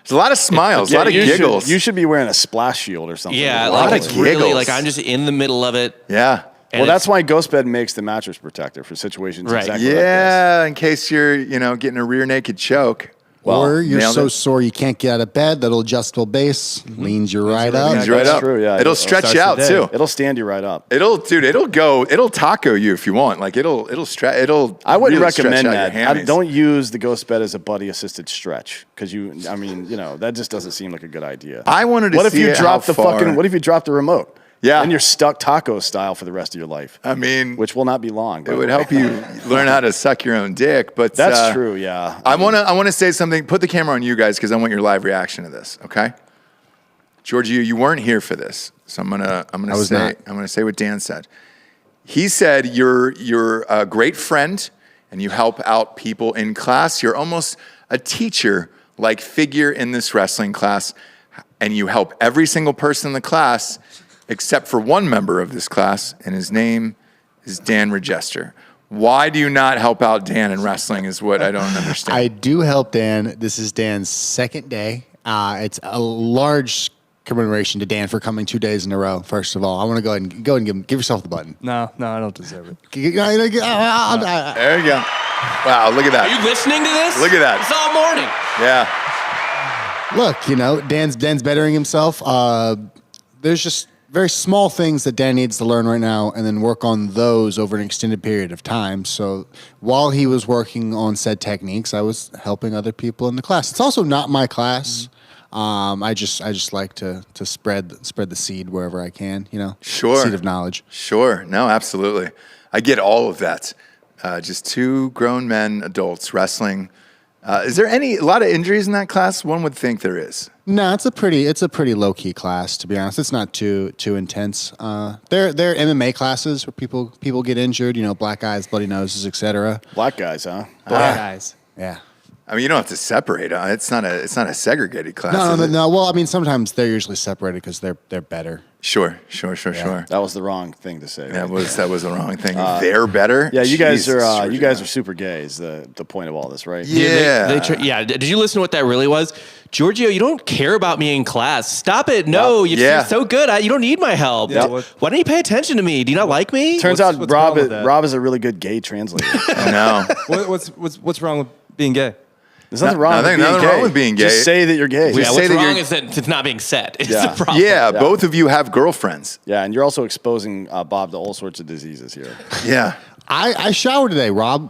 There's a lot of smiles, a lot of you giggles. You should be wearing a splash shield or something. yeah, a lot like of it's really giggles. like I'm just in the middle of it. Yeah. And Well, that's it's- why Ghost Bed makes the mattress protector for situations Right. exactly like this. Yeah, in case you're, getting a rear naked choke. Well, or you're nailed so it. sore you can't get out of bed. That adjustable base leans you right up. Leans you right that's up. true, yeah. It'll stretch you out starts the day. too. It'll stand you right up. It'll taco you if you want. Like it'll stretch. I wouldn't really stretch recommend out your that. hammies. Don't use the Ghost Bed as a buddy assisted stretch because that just doesn't seem like a good idea. I wanted to What if see you how drop the far- fucking? What if you drop the remote? Yeah. Then you're stuck taco style for the rest of your life. I mean, Which will not be long. by it the would way. help you learn how to suck your own dick. But That's true. Yeah. I want to say something. Put the camera on you guys because I want your live reaction to this. Okay, Giorgio, you weren't here for this, so I'm gonna say what Dan said. He said you're a great friend and you help out people in class. You're almost a teacher-like figure in this wrestling class, and you help every single person in the class except for one member of this class, and his name is Dan Regester. Why do you not help out Dan in wrestling is what I don't understand. I do help Dan. This is Dan's second day. It's a large commemoration to Dan for coming 2 days in a row. First of all, I want to go ahead and give yourself the button. No, I don't deserve it. There you go. Wow, look at Are you that. listening to this? Look at that. It's all morning. Yeah. Look, Dan's bettering himself. There's just very small things that Dan needs to learn right now and then work on those over an extended period of time. So while he was working on said techniques, I was helping other people in the class. It's also not my class. I just like to spread the seed wherever I can, Sure. Seed of knowledge. Sure. No, absolutely. I get all of that. Just two grown men, adults, wrestling. Is there a lot of injuries in that class? One would think there is. No, it's a pretty low key class, to be honest. It's not too intense. They're MMA classes where people get injured, black eyes, bloody noses, etc. Black guys, huh? Guys. Yeah. I mean, you don't have to separate. It's not a segregated class. No, is no, it? no. Well, I mean, sometimes they're usually separated because they're better. Sure. That was the wrong thing to say. That was the wrong thing. They're better. Yeah, you guys Jesus, are Georgia. super gay. Is the point of all this, right? Yeah. Yeah. Did you listen to what that really was? Giorgio, you don't care about me in class. Stop it. No, Yeah. you're so good. You don't need my help. Yeah, Why don't you pay attention to me? Do you not like me? Turns What's out the problem with that? Rob is a really good gay translator. I know. What's wrong with being gay? There's nothing wrong nothing- with being nothing gay. wrong with being gay. Just say that you're gay. Just Yeah, say what's that wrong you're- is that it's not being said. It's Yeah. the problem. Yeah, both of you have girlfriends. Yeah, and you're also exposing Bob to all sorts of diseases here. Yeah. I showered today. Ross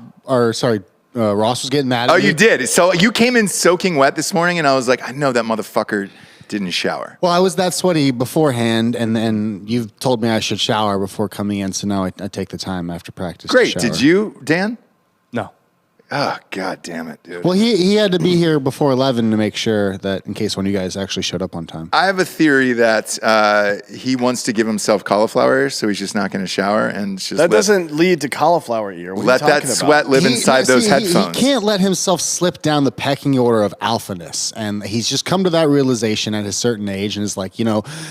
was getting mad at Oh, me. you did. So you came in soaking wet this morning, and I was like, I know that motherfucker didn't shower. Well, I was that sweaty beforehand, and then you've told me I should shower before coming in, so now I take the time after practice. Great. To shower. Did you, Dan? No. Oh, God damn it, dude. Well, he had to be here before 11 to make sure that in case one of you guys actually showed up on time. I have a theory that he wants to give himself cauliflower ears, so he's just not going to shower and just That doesn't lead to cauliflower ear. What let are you that talking sweat about? live inside those headphones. He can't let himself slip down the pecking order of alphaness. And he's just come to that realization at a certain age and is like,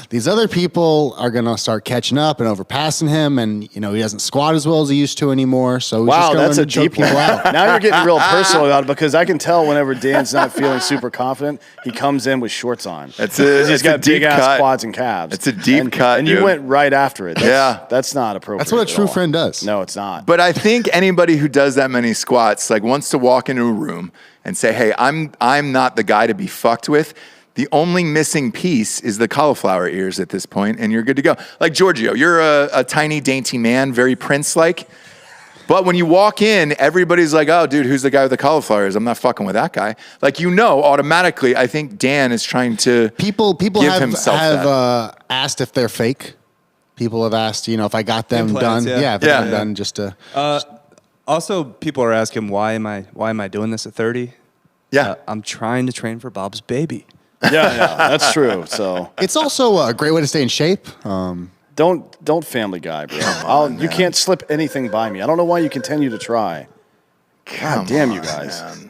these other people are going to start catching up and overpassing him. And, he doesn't squat as well as he used to anymore. So he's Wow, just going that's to a choke deep one. people out. Now you're getting real personal about it because I can tell whenever Dan's not feeling super confident, he comes in with shorts on. That's 'Cause he's got deep big ass cut. quads and calves. It's a deep cut, and you dude. went right after it. That's not appropriate. That's what a at true all. friend does. No, it's not. But I think anybody who does that many squats wants to walk into a room and say, "Hey, I'm not the guy to be fucked with." The only missing piece is the cauliflower ears at this point, and you're good to go. Like Giorgio, you're a tiny, dainty man, very Prince-like. But when you walk in, everybody's like, "Oh, dude, who's the guy with the cauliflower ears? I'm not fucking with that guy." Automatically, I think Dan is trying to People give have himself that. asked if they're fake. People have asked, if I got them Implants, done. yeah. If I got them Yeah. done just to... Also, people are asking why am I doing this at 30? Yeah. I'm trying to train for Bob's baby. yeah, that's true. So It's also a great way to stay in shape. don't Family Guy, bro. You can't slip anything by me. I don't know why you continue to try. God damn you guys. Man.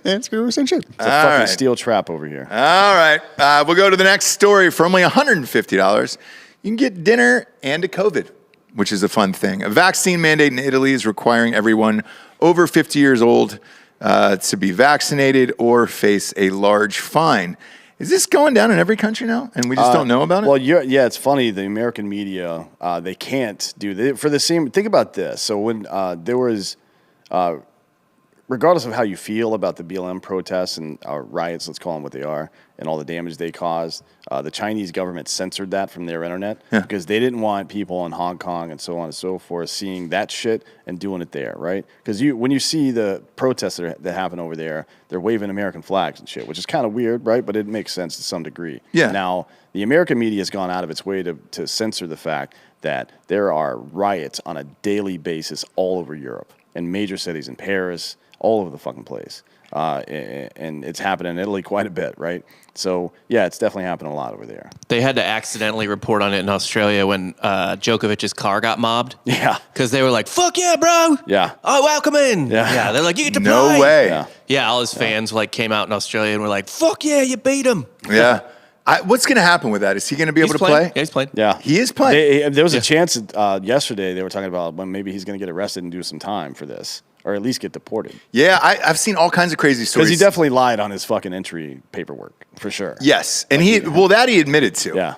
And it's great way to stay in shape. It's a fucking steel trap over here. All right. We'll go to the next story. For only $150, you can get dinner and a COVID, which is a fun thing. A vaccine mandate in Italy is requiring everyone over 50 years old to be vaccinated or face a large fine. Is this going down in every country now, and we just don't know about it? Well, it's funny. The American media, they can't do that for the same. Think about this. So when there was, regardless of how you feel about the BLM protests and riots, let's call them what they are, and all the damage they caused, the Chinese government censored that from their internet because they didn't want people in Hong Kong and so on and so forth seeing that shit and doing it there, right? Because when you see the protests that happen over there, they're waving American flags and shit, which is kind of weird, right? But it makes sense to some degree. Yeah. Now, the American media has gone out of its way to censor the fact that there are riots on a daily basis all over Europe, in major cities, in Paris, all over the fucking place. And it's happening in Italy quite a bit, right? So, yeah, it's definitely happening a lot over there. They had to accidentally report on it in Australia when Djokovic's car got mobbed. Yeah. Because they were like, "Fuck yeah, bro. Yeah. Oh, welcome in." Yeah. They're like, "You get to no play." way. Yeah. Yeah, all his fans came out in Australia and were like, "Fuck yeah, you beat him." Yeah. What's going to happen with that? Is he going to be able to play? Yeah, he's playing. Yeah. He is playing. There was a chance yesterday they were talking about when maybe he's going to get arrested and do some time for this, or at least get deported. Yeah, I've seen all kinds of crazy stories. Because he definitely lied on his fucking entry paperwork, for sure. Yes, and he admitted to. Yeah.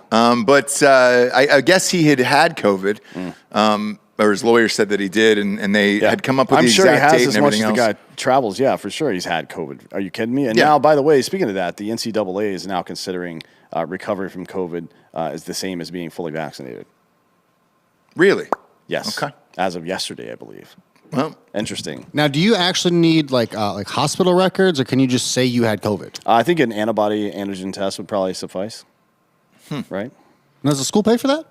But I guess he had COVID, or his lawyer said that he did, and they had come up with I'm the sure exact he has date as and much everything as else. the guy travels. Yeah, for sure he's had COVID. Are you kidding me? And Yeah. now, by the way, speaking of that, the NCAA is now considering recovery from COVID as the same as being fully vaccinated. Really? Yes. Okay. As of yesterday, I believe. Well, Interesting. Now, do you actually need like hospital records, or can you just say you had COVID? I think an antibody antigen test would probably suffice. Right? Now, does the school pay for that?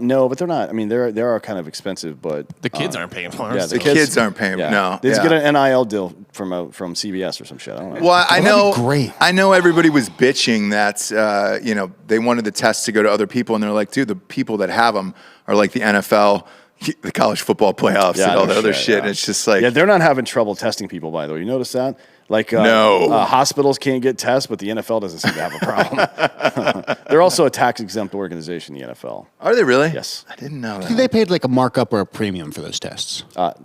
No, but they're not. I mean, they are kind of expensive, but The kids aren't paying for it. yeah, so- the kids aren't paying. yeah. No, They just yeah. get an NIL deal from CBS or some shit. I don't know. Well, I that'd know. be great. I know everybody was bitching that they wanted the tests to go to other people, and they're like, dude, the people that have them are like the NFL, the college football playoffs, and all no the other shit, shit. yeah. And it's just like, Yeah, they're not having trouble testing people, by the way. You notice that? Like, No. hospitals can't get tests, but the NFL doesn't seem to have a problem. They're also a tax-exempt organization, the NFL. are they really? Yes. I didn't know I think that. they paid like a markup or a premium for those tests.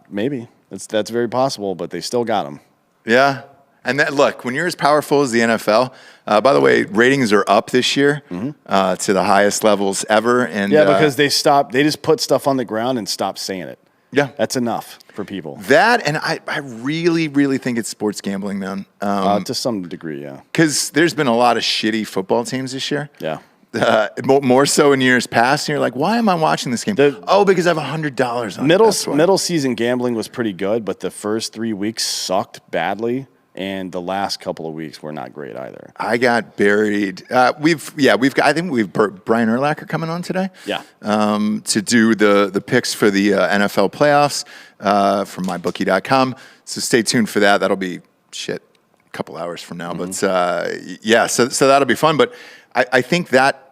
Maybe. That's very possible, but they still got them. Yeah. And that, look, when you're as powerful as the NFL, by the way, ratings are up this year to the highest levels ever. And Yeah, because they just put stuff on the ground and stopped saying it. yeah, That's enough for people. that, and I really, really think it's sports gambling, man. To some degree, yeah. Because there's been a lot of shitty football teams this year. Yeah. More so in years past. And you're like, why am I watching this game? Because I have $100 on it. That's why. Middle season gambling was pretty good, but the first 3 weeks sucked badly. And the last couple of weeks were not great either. I got buried. We've got. I think Brian Urlacher coming on today. Yeah. To do the picks for the NFL playoffs from mybookie.com. So stay tuned for that. That'll be a couple hours from now. But so that'll be fun. But I think that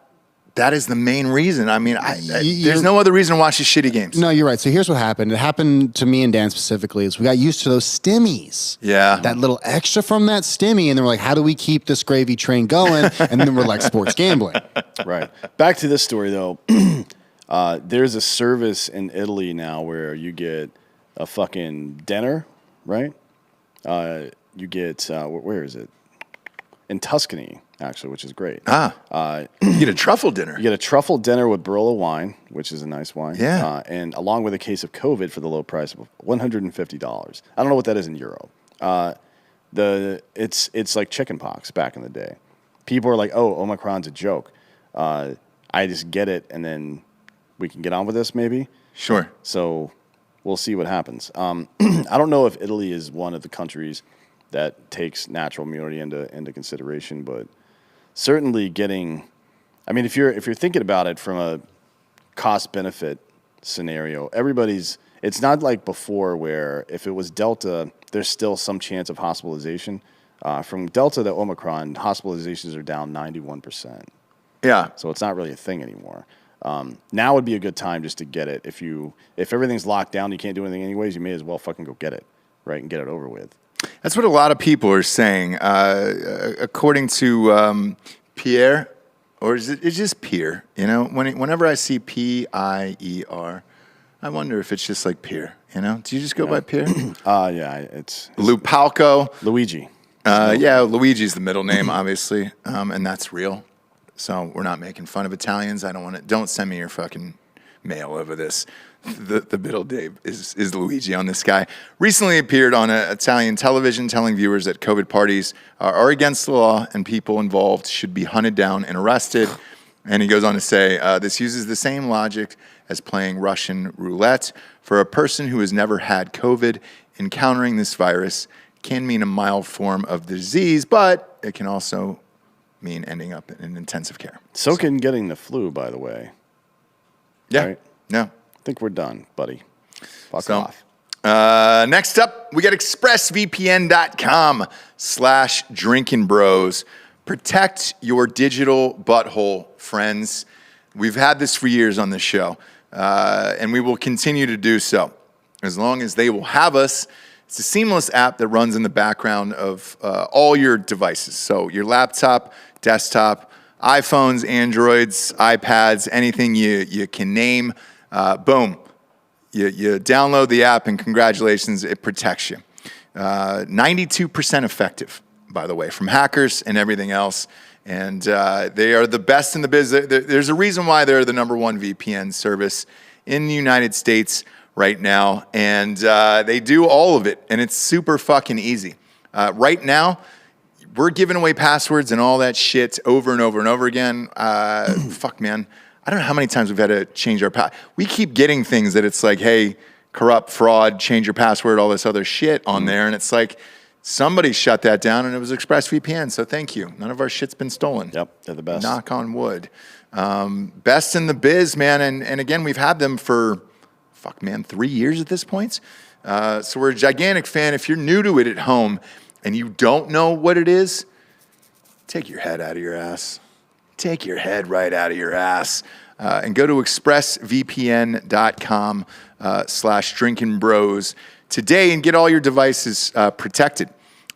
is the main reason. I mean, there's no other reason to watch these shitty games. No, you're right. So here's what happened. It happened to me and Dan specifically is we got used to those stimmies. Yeah. That little extra from that stimmy. And then we're like, how do we keep this gravy train going? And then we're like, sports gambling. Right. Back to this story, though. There's a service in Italy now where you get a fucking dinner, right? You get, where is it? In Tuscany, actually, which is great. You get a truffle dinner. You get a truffle dinner with Barolo wine, which is a nice wine. Yeah. And along with a case of COVID for the low price of $150. I don't know what that is in euro. It's like chicken pox back in the day. People are like, oh, Omicron's a joke. I just get it, and then we can get on with this maybe. Sure. So we'll see what happens. I don't know if Italy is one of the countries that takes natural immunity into consideration, but certainly getting, I mean, if you're thinking about it from a cost benefit scenario, it's not like before where if it was Delta, there's still some chance of hospitalization. From Delta to Omicron, hospitalizations are down 91%. Yeah. So it's not really a thing anymore. Now would be a good time just to get it. If everything's locked down, you can't do anything anyways, you may as well fucking go get it, right, and get it over with. That's what a lot of people are saying. According to Pierre, or is it? It's just Pierre. You know, whenever I see P-I-E-R, I wonder if it's just like Pierre. You know, do you just go by Pierre? Yeah, it's Lupalco. Luigi. Yeah, Luigi's the middle name, obviously, and that's real. So we're not making fun of Italians. Don't send me your fucking mail over this. The middle name is Luigi on this guy. Recently appeared on Italian television telling viewers that COVID parties are against the law and people involved should be hunted down and arrested. And he goes on to say, this uses the same logic as playing Russian roulette. For a person who has never had COVID, encountering this virus can mean a mild form of the disease, but it can also mean ending up in intensive care. So can getting the flu, by the way. Yeah. Right? Yeah. I think we're done, buddy. Fuck off. Next up, we got expressvpn.com/drinkinbros. Protect your digital butthole, friends. We've had this for years on this show, and we will continue to do so as long as they will have us. It's a seamless app that runs in the background of all your devices. So your laptop, desktop, iPhones, Androids, iPads, anything you can name. Boom. You download the app and congratulations, it protects you. 92% effective, by the way, from hackers and everything else. And they are the best in the biz. There's a reason why they're the number one VPN service in the United States right now. And they do all of it, and it's super fucking easy. Right now, we're giving away passwords and all that shit over and over and over again. Fuck, man. I don't know how many times we've had to change our password. We keep getting things that it's like, hey, corrupt, fraud, change your password, all this other shit on there. And it's like, somebody shut that down and it was ExpressVPN. So thank you. None of our shit's been stolen. Yep, they're the best. Knock on wood. Best in the biz, man. And again, we've had them for, 3 years at this point. So we're a gigantic fan. If you're new to it at home and you don't know what it is, take your head out of your ass. Take your head right out of your ass and go to expressvpn.com/drinkinbros today and get all your devices protected.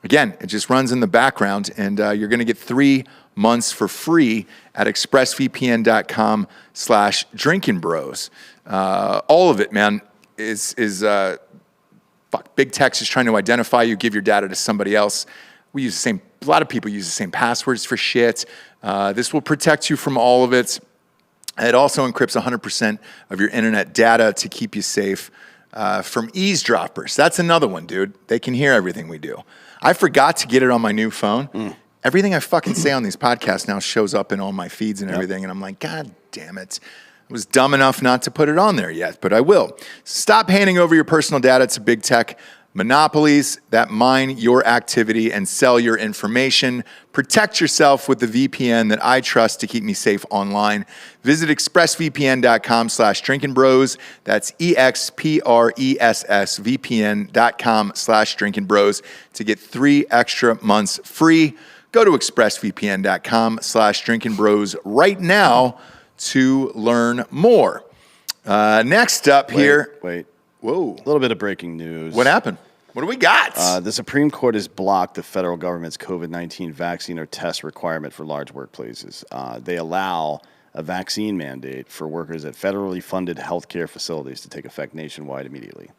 Again, it just runs in the background, and you're going to get 3 months for free at expressvpn.com/drinkinbros. All of it, man, is big tech is trying to identify you, give your data to somebody else. We use the same. A lot of people use the same passwords for shit. This will protect you from all of it. It also encrypts 100% of your internet data to keep you safe from eavesdroppers. That's another one, dude. They can hear everything we do. I forgot to get it on my new phone. Everything I fucking say on these podcasts now shows up in all my feeds and everything, and I'm like, God damn it. I was dumb enough not to put it on there yet, but I will. Stop handing over your personal data to big tech. monopolies that mine your activity and sell your information. Protect yourself with the VPN that I trust to keep me safe online. Visit expressvpn.com/drinkinbros. That's expressvpn.com/drinkinbros to get 3 extra months free. Go to expressvpn.com/drinkinbros right now to learn more. Next up here. Wait. Whoa. A little bit of breaking news. What happened? What do we got? The Supreme Court has blocked the federal government's COVID-19 vaccine or test requirement for large workplaces. They allow a vaccine mandate for workers at federally funded healthcare facilities to take effect nationwide immediately.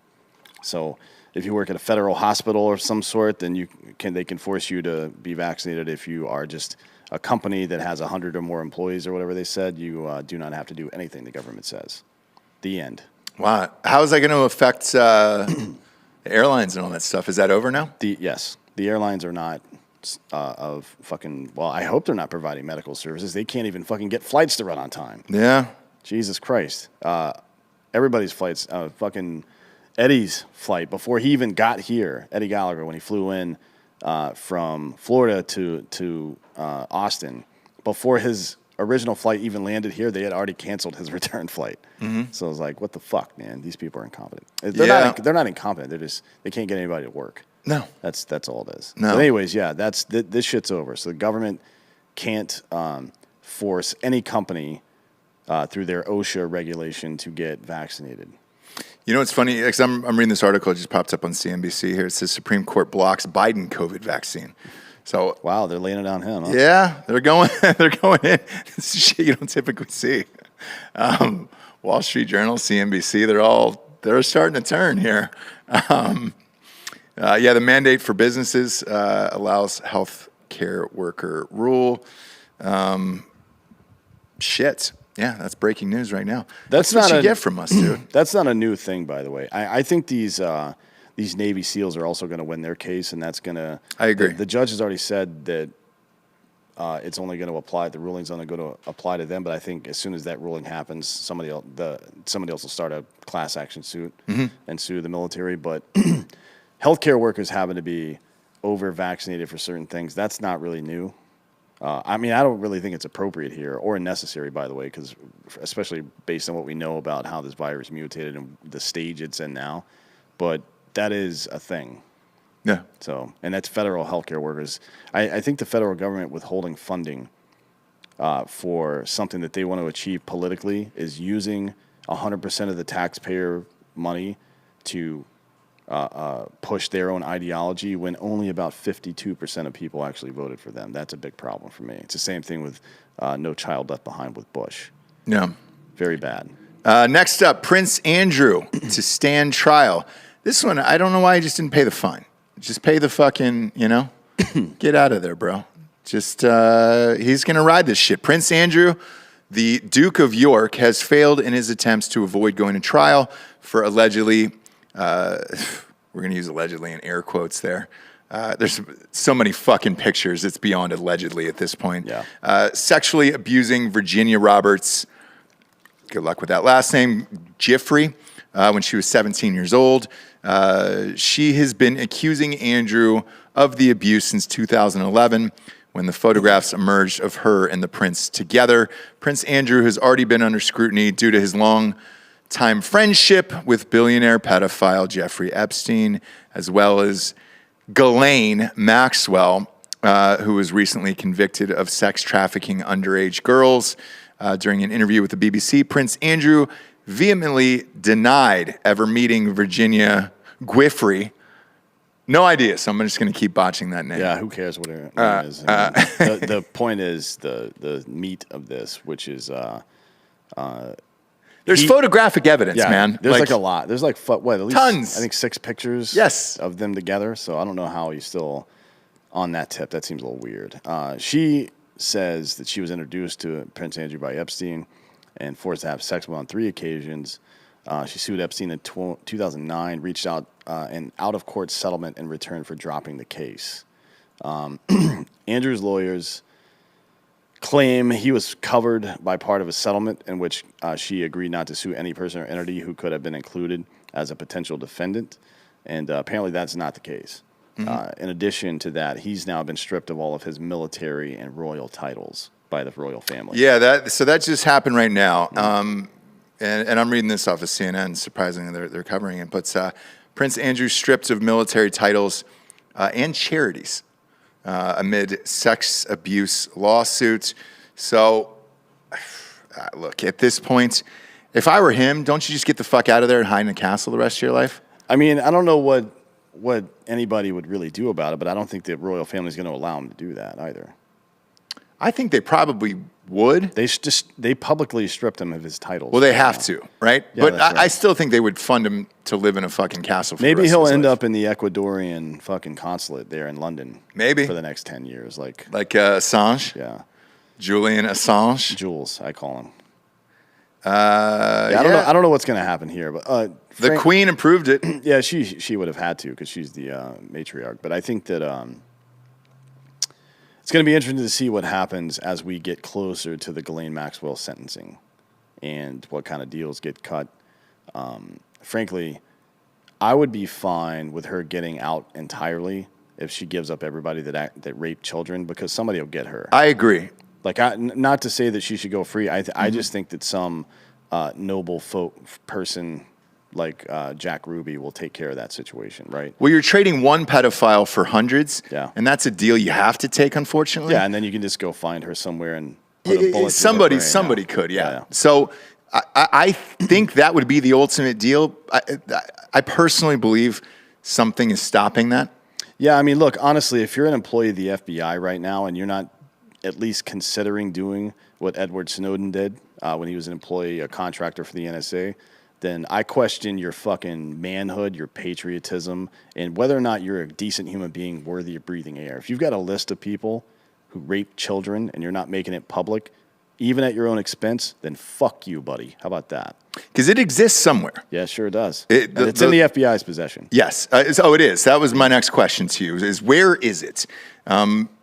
So if you work at a federal hospital or some sort, then they can force you to be vaccinated. If you are just a company that has 100 or more employees or whatever they said, you do not have to do anything the government says. The end. Wow. How is that going to affect the airlines and all that stuff? Is that over now? Yes. The airlines are not I hope they're not providing medical services. They can't even fucking get flights to run on time. Yeah. Jesus Christ. Everybody's flights, fucking Eddie's flight before he even got here, Eddie Gallagher, when he flew in from Florida to Austin, before his original flight even landed here, they had already canceled his return flight. Mm-hmm. So I was like, what the fuck, man? These people are incompetent. They're not incompetent. They can't get anybody to work. No. That's all it is. No. But anyways, yeah, this shit's over. So the government can't force any company through their OSHA regulation to get vaccinated. You know what's funny? Because I'm reading this article. It just popped up on CNBC here. It says Supreme Court blocks Biden COVID vaccine. So wow, they're laying it on him. Huh? Yeah, they're going in. This is shit you don't typically see. Wall Street Journal, CNBC, they're starting to turn here. The mandate for businesses allows health care worker rule. Shit. Yeah, that's breaking news right now. That's what you get from us, dude. That's not a new thing, by the way. I think these Navy SEALs are also going to win their case, and that's going to... I agree. The judge has already said that it's only going to apply, the ruling's only going to apply to them, but I think as soon as that ruling happens, somebody else will start a class action suit and sue the military. But healthcare workers happen to be over-vaccinated for certain things. That's not really new. I don't really think it's appropriate here or necessary, by the way, because especially based on what we know about how this virus mutated and the stage it's in now. But that is a thing. Yeah. So, and that's federal healthcare workers. I think the federal government withholding funding for something that they want to achieve politically is using 100% of the taxpayer money to push their own ideology when only about 52% of people actually voted for them. That's a big problem for me. It's the same thing with No Child Left Behind with Bush. Yeah. Very bad. Next up, Prince Andrew to stand trial. This one, I don't know why he just didn't pay the fine. Just pay the fucking, get out of there, bro. Just, he's going to ride this shit. Prince Andrew, the Duke of York, has failed in his attempts to avoid going to trial for allegedly... we're going to use allegedly in air quotes there. There's so many fucking pictures. It's beyond allegedly at this point. Yeah. Sexually abusing Virginia Roberts. Good luck with that last name. Giffrey, when she was 17 years old. She has been accusing Andrew of the abuse since 2011 when the photographs emerged of her and the prince together. Prince Andrew has already been under scrutiny due to his long-time friendship with billionaire pedophile Jeffrey Epstein, as well as Ghislaine Maxwell, who was recently convicted of sex trafficking underage girls. During an interview with the BBC, Prince Andrew vehemently denied ever meeting Virginia Giffrey. No idea, so I'm just going to keep botching that name. Yeah, who cares what her name is? The point is the meat of this, which is... There's photographic evidence, man. There's like a lot. There's like, at least tons. I think 6 pictures of them together. So I don't know how he's still on that tip. That seems a little weird. She says that she was introduced to Prince Andrew by Epstein and forced to have sex with him on 3 occasions. She sued Epstein in 2009, reached out an out-of-court settlement in return for dropping the case. Andrew's lawyers claim he was covered by part of a settlement in which she agreed not to sue any person or entity who could have been included as a potential defendant. And apparently that's not the case. In addition to that, he's now been stripped of all of his military and royal titles by the royal family. Yeah, that just happened right now. And I'm reading this off of CNN. Surprisingly, they're covering it. But Prince Andrew stripped of military titles and charities amid sex abuse lawsuits. So, look, at this point, if I were him, don't you just get the fuck out of there and hide in a castle the rest of your life? I mean, I don't know what anybody would really do about it, but I don't think the royal family is going to allow him to do that either. I think they probably would. They publicly stripped him of his titles. Well, they have to, right? Yeah, but that's right. I still think they would fund him to live in a fucking castle for Maybe the rest he'll of his end life. up in the Ecuadorian fucking consulate there in London. Maybe. For the next 10 years. Like Assange? yeah. Julian Assange? Jules, I call him. Yeah, I don't know what's going to happen here, but the Queen approved it. Yeah, she would have had to because she's the matriarch. But I think that it's going to be interesting to see what happens as we get closer to the Ghislaine Maxwell sentencing and what kind of deals get cut. Frankly, I would be fine with her getting out entirely if she gives up everybody that raped children because somebody will get her. I agree. Like, not to say that she should go free. I just think that some noble person like Jack Ruby will take care of that situation, right? Well, you're trading one pedophile for hundreds, Yeah. and that's a deal you have to take, unfortunately. Yeah, and then you can just go find her somewhere and put a bullet through her Somebody brain. could, yeah. So I think that would be the ultimate deal. I personally believe something is stopping that. Yeah, I mean, look, honestly, if you're an employee of the FBI right now and you're not at least considering doing what Edward Snowden did when he was an employee, a contractor for the NSA, then I question your fucking manhood, your patriotism, and whether or not you're a decent human being worthy of breathing air. If you've got a list of people who rape children and you're not making it public, even at your own expense, then fuck you, buddy. How about that? Because it exists somewhere. Yeah, sure it does. It's in the FBI's possession. Yes. It is. That was my next question to you, is where is it?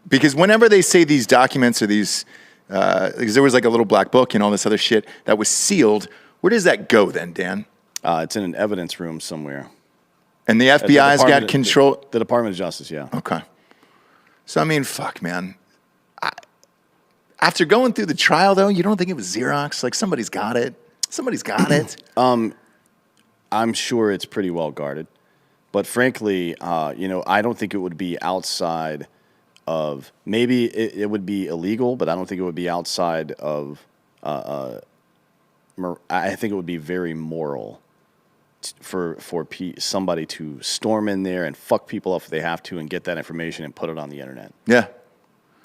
Because whenever they say these documents or these, because there was like a little black book and all this other shit that was sealed, where does that go then, Dan? It's in an evidence room somewhere. And the FBI's got control? The Department of Justice, yeah. Okay. So, I mean, fuck, man. After going through the trial, though, you don't think it was Xerox? Like, somebody's got it. Somebody's got it. I'm sure it's pretty well guarded. But frankly, I don't think it would be outside of, maybe it would be illegal, but I don't think it would be outside of, I think it would be very moral for somebody to storm in there and fuck people up if they have to and get that information and put it on the internet. Yeah.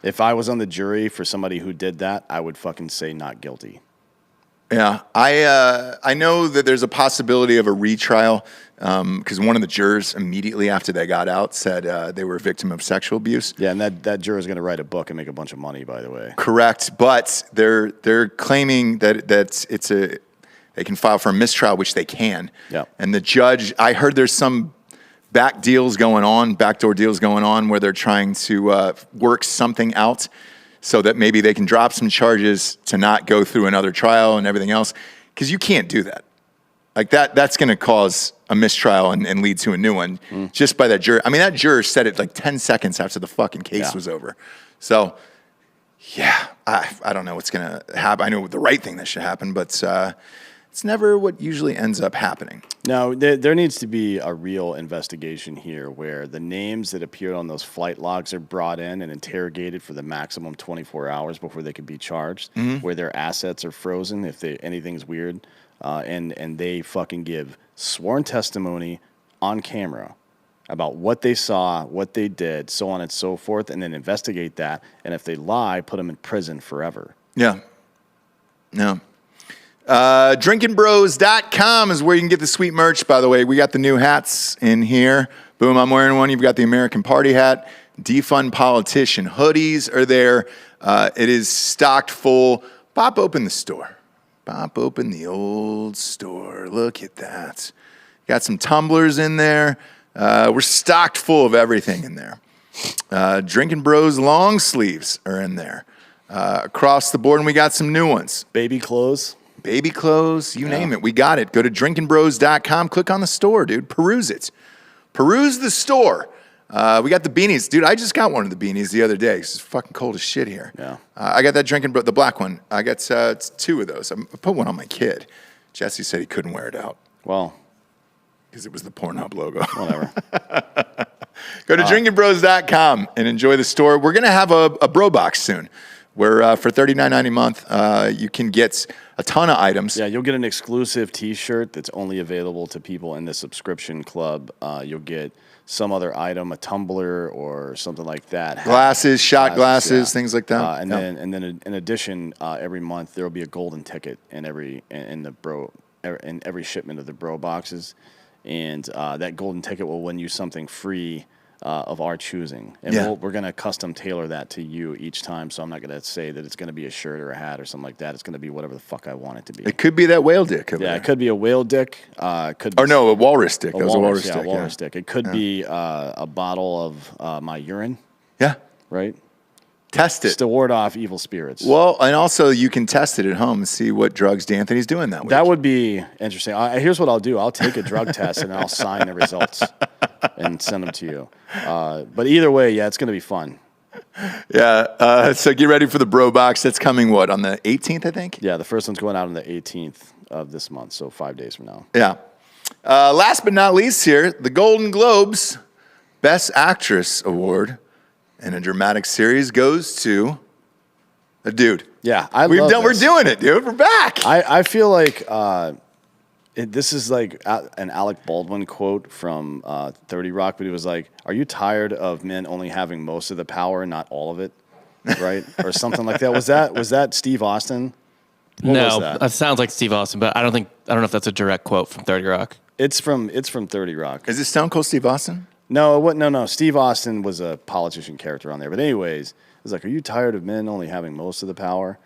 If I was on the jury for somebody who did that, I would fucking say not guilty. Yeah, I know that there's a possibility of a retrial because one of the jurors immediately after they got out said they were a victim of sexual abuse. Yeah, and that juror is going to write a book and make a bunch of money, by the way. Correct, but they're claiming that they can file for a mistrial, which they can. Yeah. And the judge, I heard there's some backdoor deals going on where they're trying to work something out so that maybe they can drop some charges to not go through another trial and everything else. Because you can't do that. Like that's going to cause a mistrial and lead to a new one just by that juror. I mean, that juror said it like 10 seconds after the fucking case was over. So, yeah, I don't know what's going to happen. I know the right thing that should happen, but it's never what usually ends up happening. No, there needs to be a real investigation here where the names that appeared on those flight logs are brought in and interrogated for the maximum 24 hours before they can be charged, where their assets are frozen if anything's weird, and they fucking give sworn testimony on camera about what they saw, what they did, so on and so forth, and then investigate that. And if they lie, put them in prison forever. Yeah. No. Drinkinbros.com is where you can get the sweet merch, by the way. We got the new hats in here. Boom, I'm wearing one. You've got the American Party hat. Defund Politician hoodies are there. It is stocked full. Pop open the store. Pop open the old store. Look at that. Got some tumblers in there. We're stocked full of everything in there. Drinkin' Bros long sleeves are in there. Across the board, and we got some new ones. Baby clothes. Baby clothes, you name it. We got it. Go to drinkinbros.com. Click on the store, dude. Peruse it. Peruse the store. We got the beanies. Dude, I just got one of the beanies the other day. It's fucking cold as shit here. Yeah. I got that Drinkin, the black one. I got 2 of those. I put one on my kid. Jesse said he couldn't wear it out. Well, because it was the Pornhub logo. whatever. Go to drinkinbros.com and enjoy the store. We're going to have a bro box soon where for $39.90 a month, you can get a ton of items. Yeah, you'll get an exclusive T-shirt that's only available to people in the subscription club. You'll get some other item, a tumbler or something like that. Glasses, shot glasses, things like that. And then in addition, every month there will be a golden ticket in every shipment of the bro boxes, and that golden ticket will win you something free of our choosing. And we're going to custom tailor that to you each time. So I'm not going to say that it's going to be a shirt or a hat or something like that. It's going to be whatever the fuck I want it to be. It could be that whale dick. Over there. It could be a whale dick. Could be a walrus dick. That was a walrus dick. A walrus dick. It could be a bottle of my urine. Yeah. Right? Test it. Just to ward off evil spirits. Well, and also you can test it at home and see what drugs D'Anthony's doing that week. That would be interesting. Here's what I'll do. I'll take a drug test and I'll sign the results and send them to you. But either way, yeah, it's going to be fun. Yeah. So get ready for the bro box. That's coming, on the 18th, I think? Yeah, the first one's going out on the 18th of this month, so 5 days from now. Yeah. Last but not least here, the Golden Globes Best Actress Award in a dramatic series goes to a dude. Yeah, we're doing it, dude. We're back. I feel like this is like an Alec Baldwin quote from 30 Rock, but he was like, "Are you tired of men only having most of the power, not all of it?" Right, or something like that. Was that Steve Austin? No, that sounds like Steve Austin, but I don't know if that's a direct quote from 30 Rock. It's from 30 Rock. Is it Stone Cold Steve Austin? No, no. Steve Austin was a politician character on there. But anyways, it was like, "Are you tired of men only having most of the power?"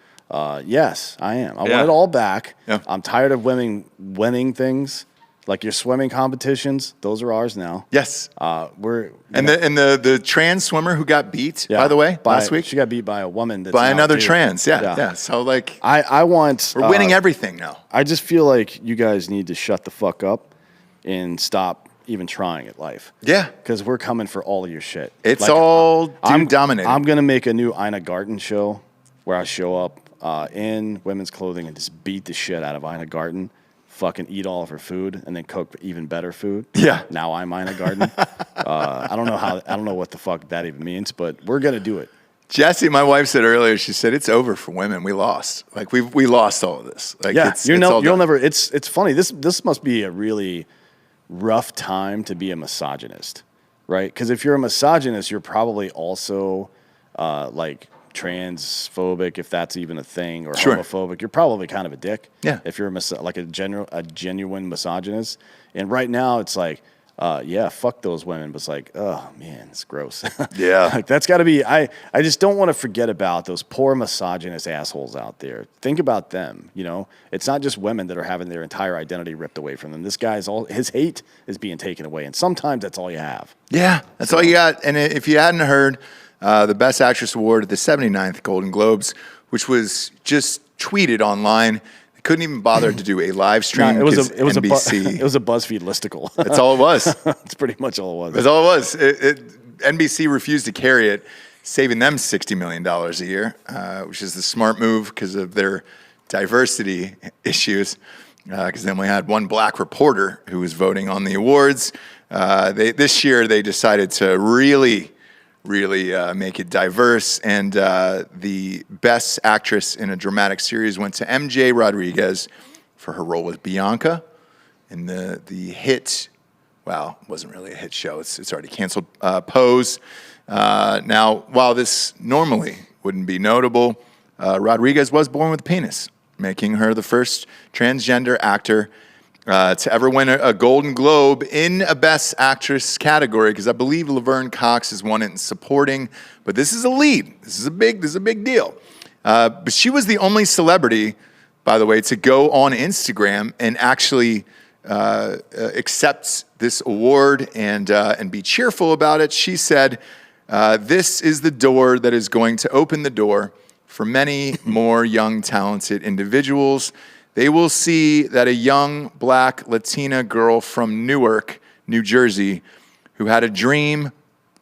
Yes, I am. I want it all back. Yeah. I'm tired of women winning things. Like your swimming competitions, those are ours now. Yes. The trans swimmer who got beat, by the way, last week. She got beat by a woman that's by another trans. Yeah. So like I want we're winning everything now. I just feel like you guys need to shut the fuck up and stop even trying at life. Yeah. Because we're coming for all of your shit. It's like, all dominated. I'm gonna make a new Ina Garten show where I show up in women's clothing and just beat the shit out of Ina Garten. Fucking eat all of her food and then cook even better food. Yeah. Now I'm Ina Garten. I don't know what the fuck that even means, but we're gonna do it. Jesse, my wife said earlier, she said it's over for women. We lost. Like we lost all of this. Like you'll never. It's funny. This must be a really rough time to be a misogynist, right? Because if you're a misogynist, you're probably also like transphobic, if that's even a thing, or homophobic. You're probably kind of a dick. Yeah. If you're a genuine misogynist. And right now it's like, fuck those women. But it's like, oh man, it's gross. Yeah. Like that's got to be. I just don't want to forget about those poor misogynist assholes out there. Think about them. You know, it's not just women that are having their entire identity ripped away from them. This guy's his hate is being taken away, and sometimes that's all you have. Yeah, that's all you got. And if you hadn't heard, the Best Actress Award at the 79th Golden Globes, which was just tweeted online. They couldn't even bother to do a live stream. It was NBC. It was a BuzzFeed listicle. That's all it was. That's pretty much all it was. That's all it was. NBC refused to carry it, saving them $60 million a year, which is the smart move because of their diversity issues. Because then we had one black reporter who was voting on the awards. This year they decided to really make it diverse, and the Best Actress in a Dramatic Series went to MJ Rodriguez for her role with Bianca in the hit, well, it wasn't really a hit show, it's already canceled, Pose. Now, while this normally wouldn't be notable, Rodriguez was born with a penis, making her the first transgender actor to ever win a Golden Globe in a Best Actress category, because I believe Laverne Cox has won it in supporting, but this is a lead. This is a big deal. But she was the only celebrity, by the way, to go on Instagram and actually accept this award and be cheerful about it. She said, "This is the door that is going to open the door for many more young, talented individuals. They will see that a young, black, Latina girl from Newark, New Jersey, who had a dream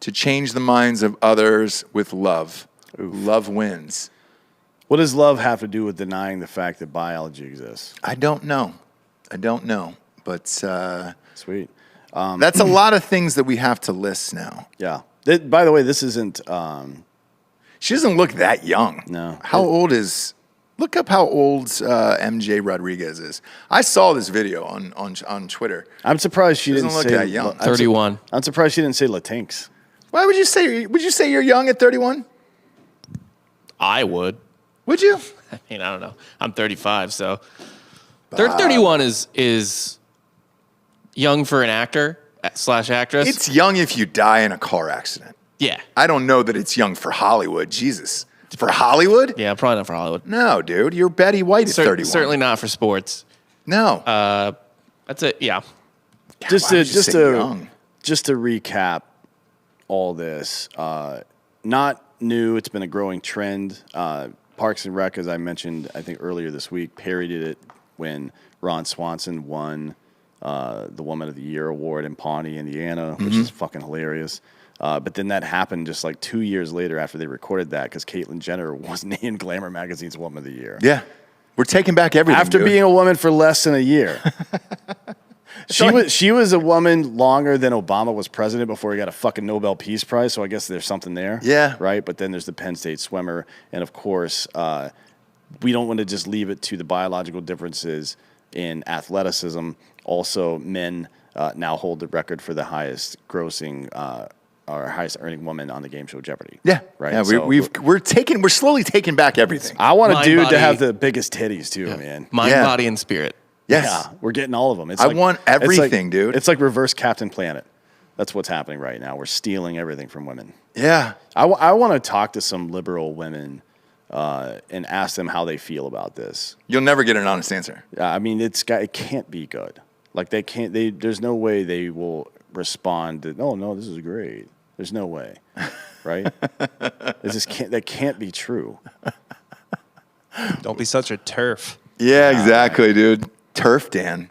to change the minds of others with love. Love wins. What does love have to do with denying the fact that biology exists? I don't know. But Sweet. that's a lot of things that we have to list now. Yeah. By the way, this isn't. She doesn't look that young. No. How old is? Look up how old MJ Rodriguez is. I saw this video on Twitter. I'm surprised she Doesn't didn't look say that young. 31. I'm surprised she didn't say Latinx. Why would you say? Would you say you're young at 31? I would. Would you? I mean, I don't know. I'm 35, so 31 is young for an actor / actress. It's young if you die in a car accident. Yeah. I don't know that it's young for Hollywood. Jesus. For Hollywood? Yeah, probably not for Hollywood. No, dude. You're Betty White at 31. Certainly not for sports. No. That's it. Yeah. Just why to would you say young? just to recap all this, not new. It's been a growing trend. Parks and Rec, as I mentioned, I think earlier this week, parodied it when Ron Swanson won the Woman of the Year award in Pawnee, Indiana, which is fucking hilarious. But then that happened just like 2 years later after they recorded that because Caitlyn Jenner was named Glamour Magazine's Woman of the Year. Yeah. We're taking back everything. After dude. being a woman for less than a year. She was a woman longer than Obama was president before he got a fucking Nobel Peace Prize, so I guess there's something there. Yeah. Right? But then there's the Penn State swimmer, and of course, we don't want to just leave it to the biological differences in athleticism. Also, men now hold the record for the highest grossing or highest earning woman on the game show Jeopardy. Yeah. Right. Yeah, So we're slowly taking back everything. I want a Mind, dude to body- have the biggest titties too, man. Mind, Yeah. body, and spirit. Yes. Yeah, we're getting all of them. I want it's everything, dude. It's like reverse Captain Planet. That's what's happening right now. We're stealing everything from women. Yeah. I want to talk to some liberal women and ask them how they feel about this. You'll never get an honest answer. I mean, it can't be good. Like there's no way they will respond to, oh no, this is great. There's no way, right? That can't be true. Don't be such a turf. Yeah, exactly, dude. Turf Dan.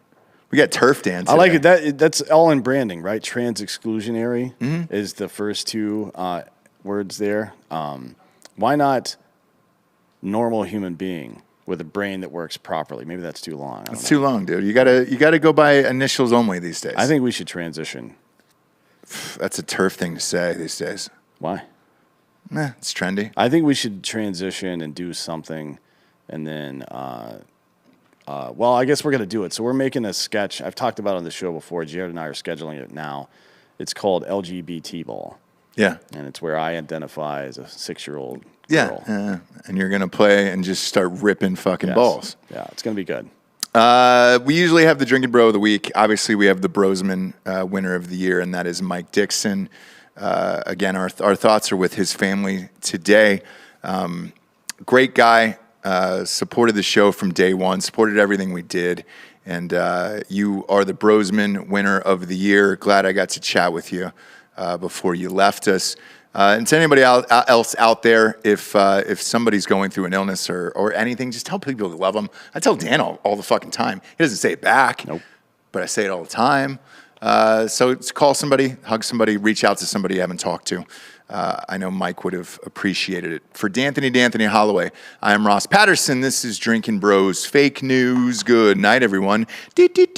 We got Turf Dan today. I like it. That's all in branding, right? Trans exclusionary is the first two words there. Why not normal human being with a brain that works properly? Maybe that's too long. It's too long, dude. You gotta go by initials only these days. I think we should transition. That's a turf thing to say these days. Why? It's trendy. I think we should transition and do something, and then, well, I guess we're going to do it. So we're making a sketch. I've talked about it on the show before. Jared and I are scheduling it now. It's called LGBT Ball, Yeah. and it's where I identify as a 6-year-old Yeah. girl. And you're gonna play and just start ripping fucking Yes. balls. Yeah, it's going to be good. We usually have the Drinkin' Bro of the week. Obviously, we have the Brosman winner of the year, and that is Mike Dixon. Again, our thoughts are with his family today. Great guy. Supported the show from day one. Supported everything we did. And you are the Brosman winner of the year. Glad I got to chat with you before you left us. And to anybody else out there, if somebody's going through an illness or anything, just tell people you love them. I tell Dan all the fucking time. He doesn't say it back, Nope. but I say it all the time. So it's call somebody, hug somebody, reach out to somebody you haven't talked to. I know Mike would have appreciated it. For D'Anthony Holloway, I am Ross Patterson. This is Drinkin' Bros Fake News. Good night, everyone.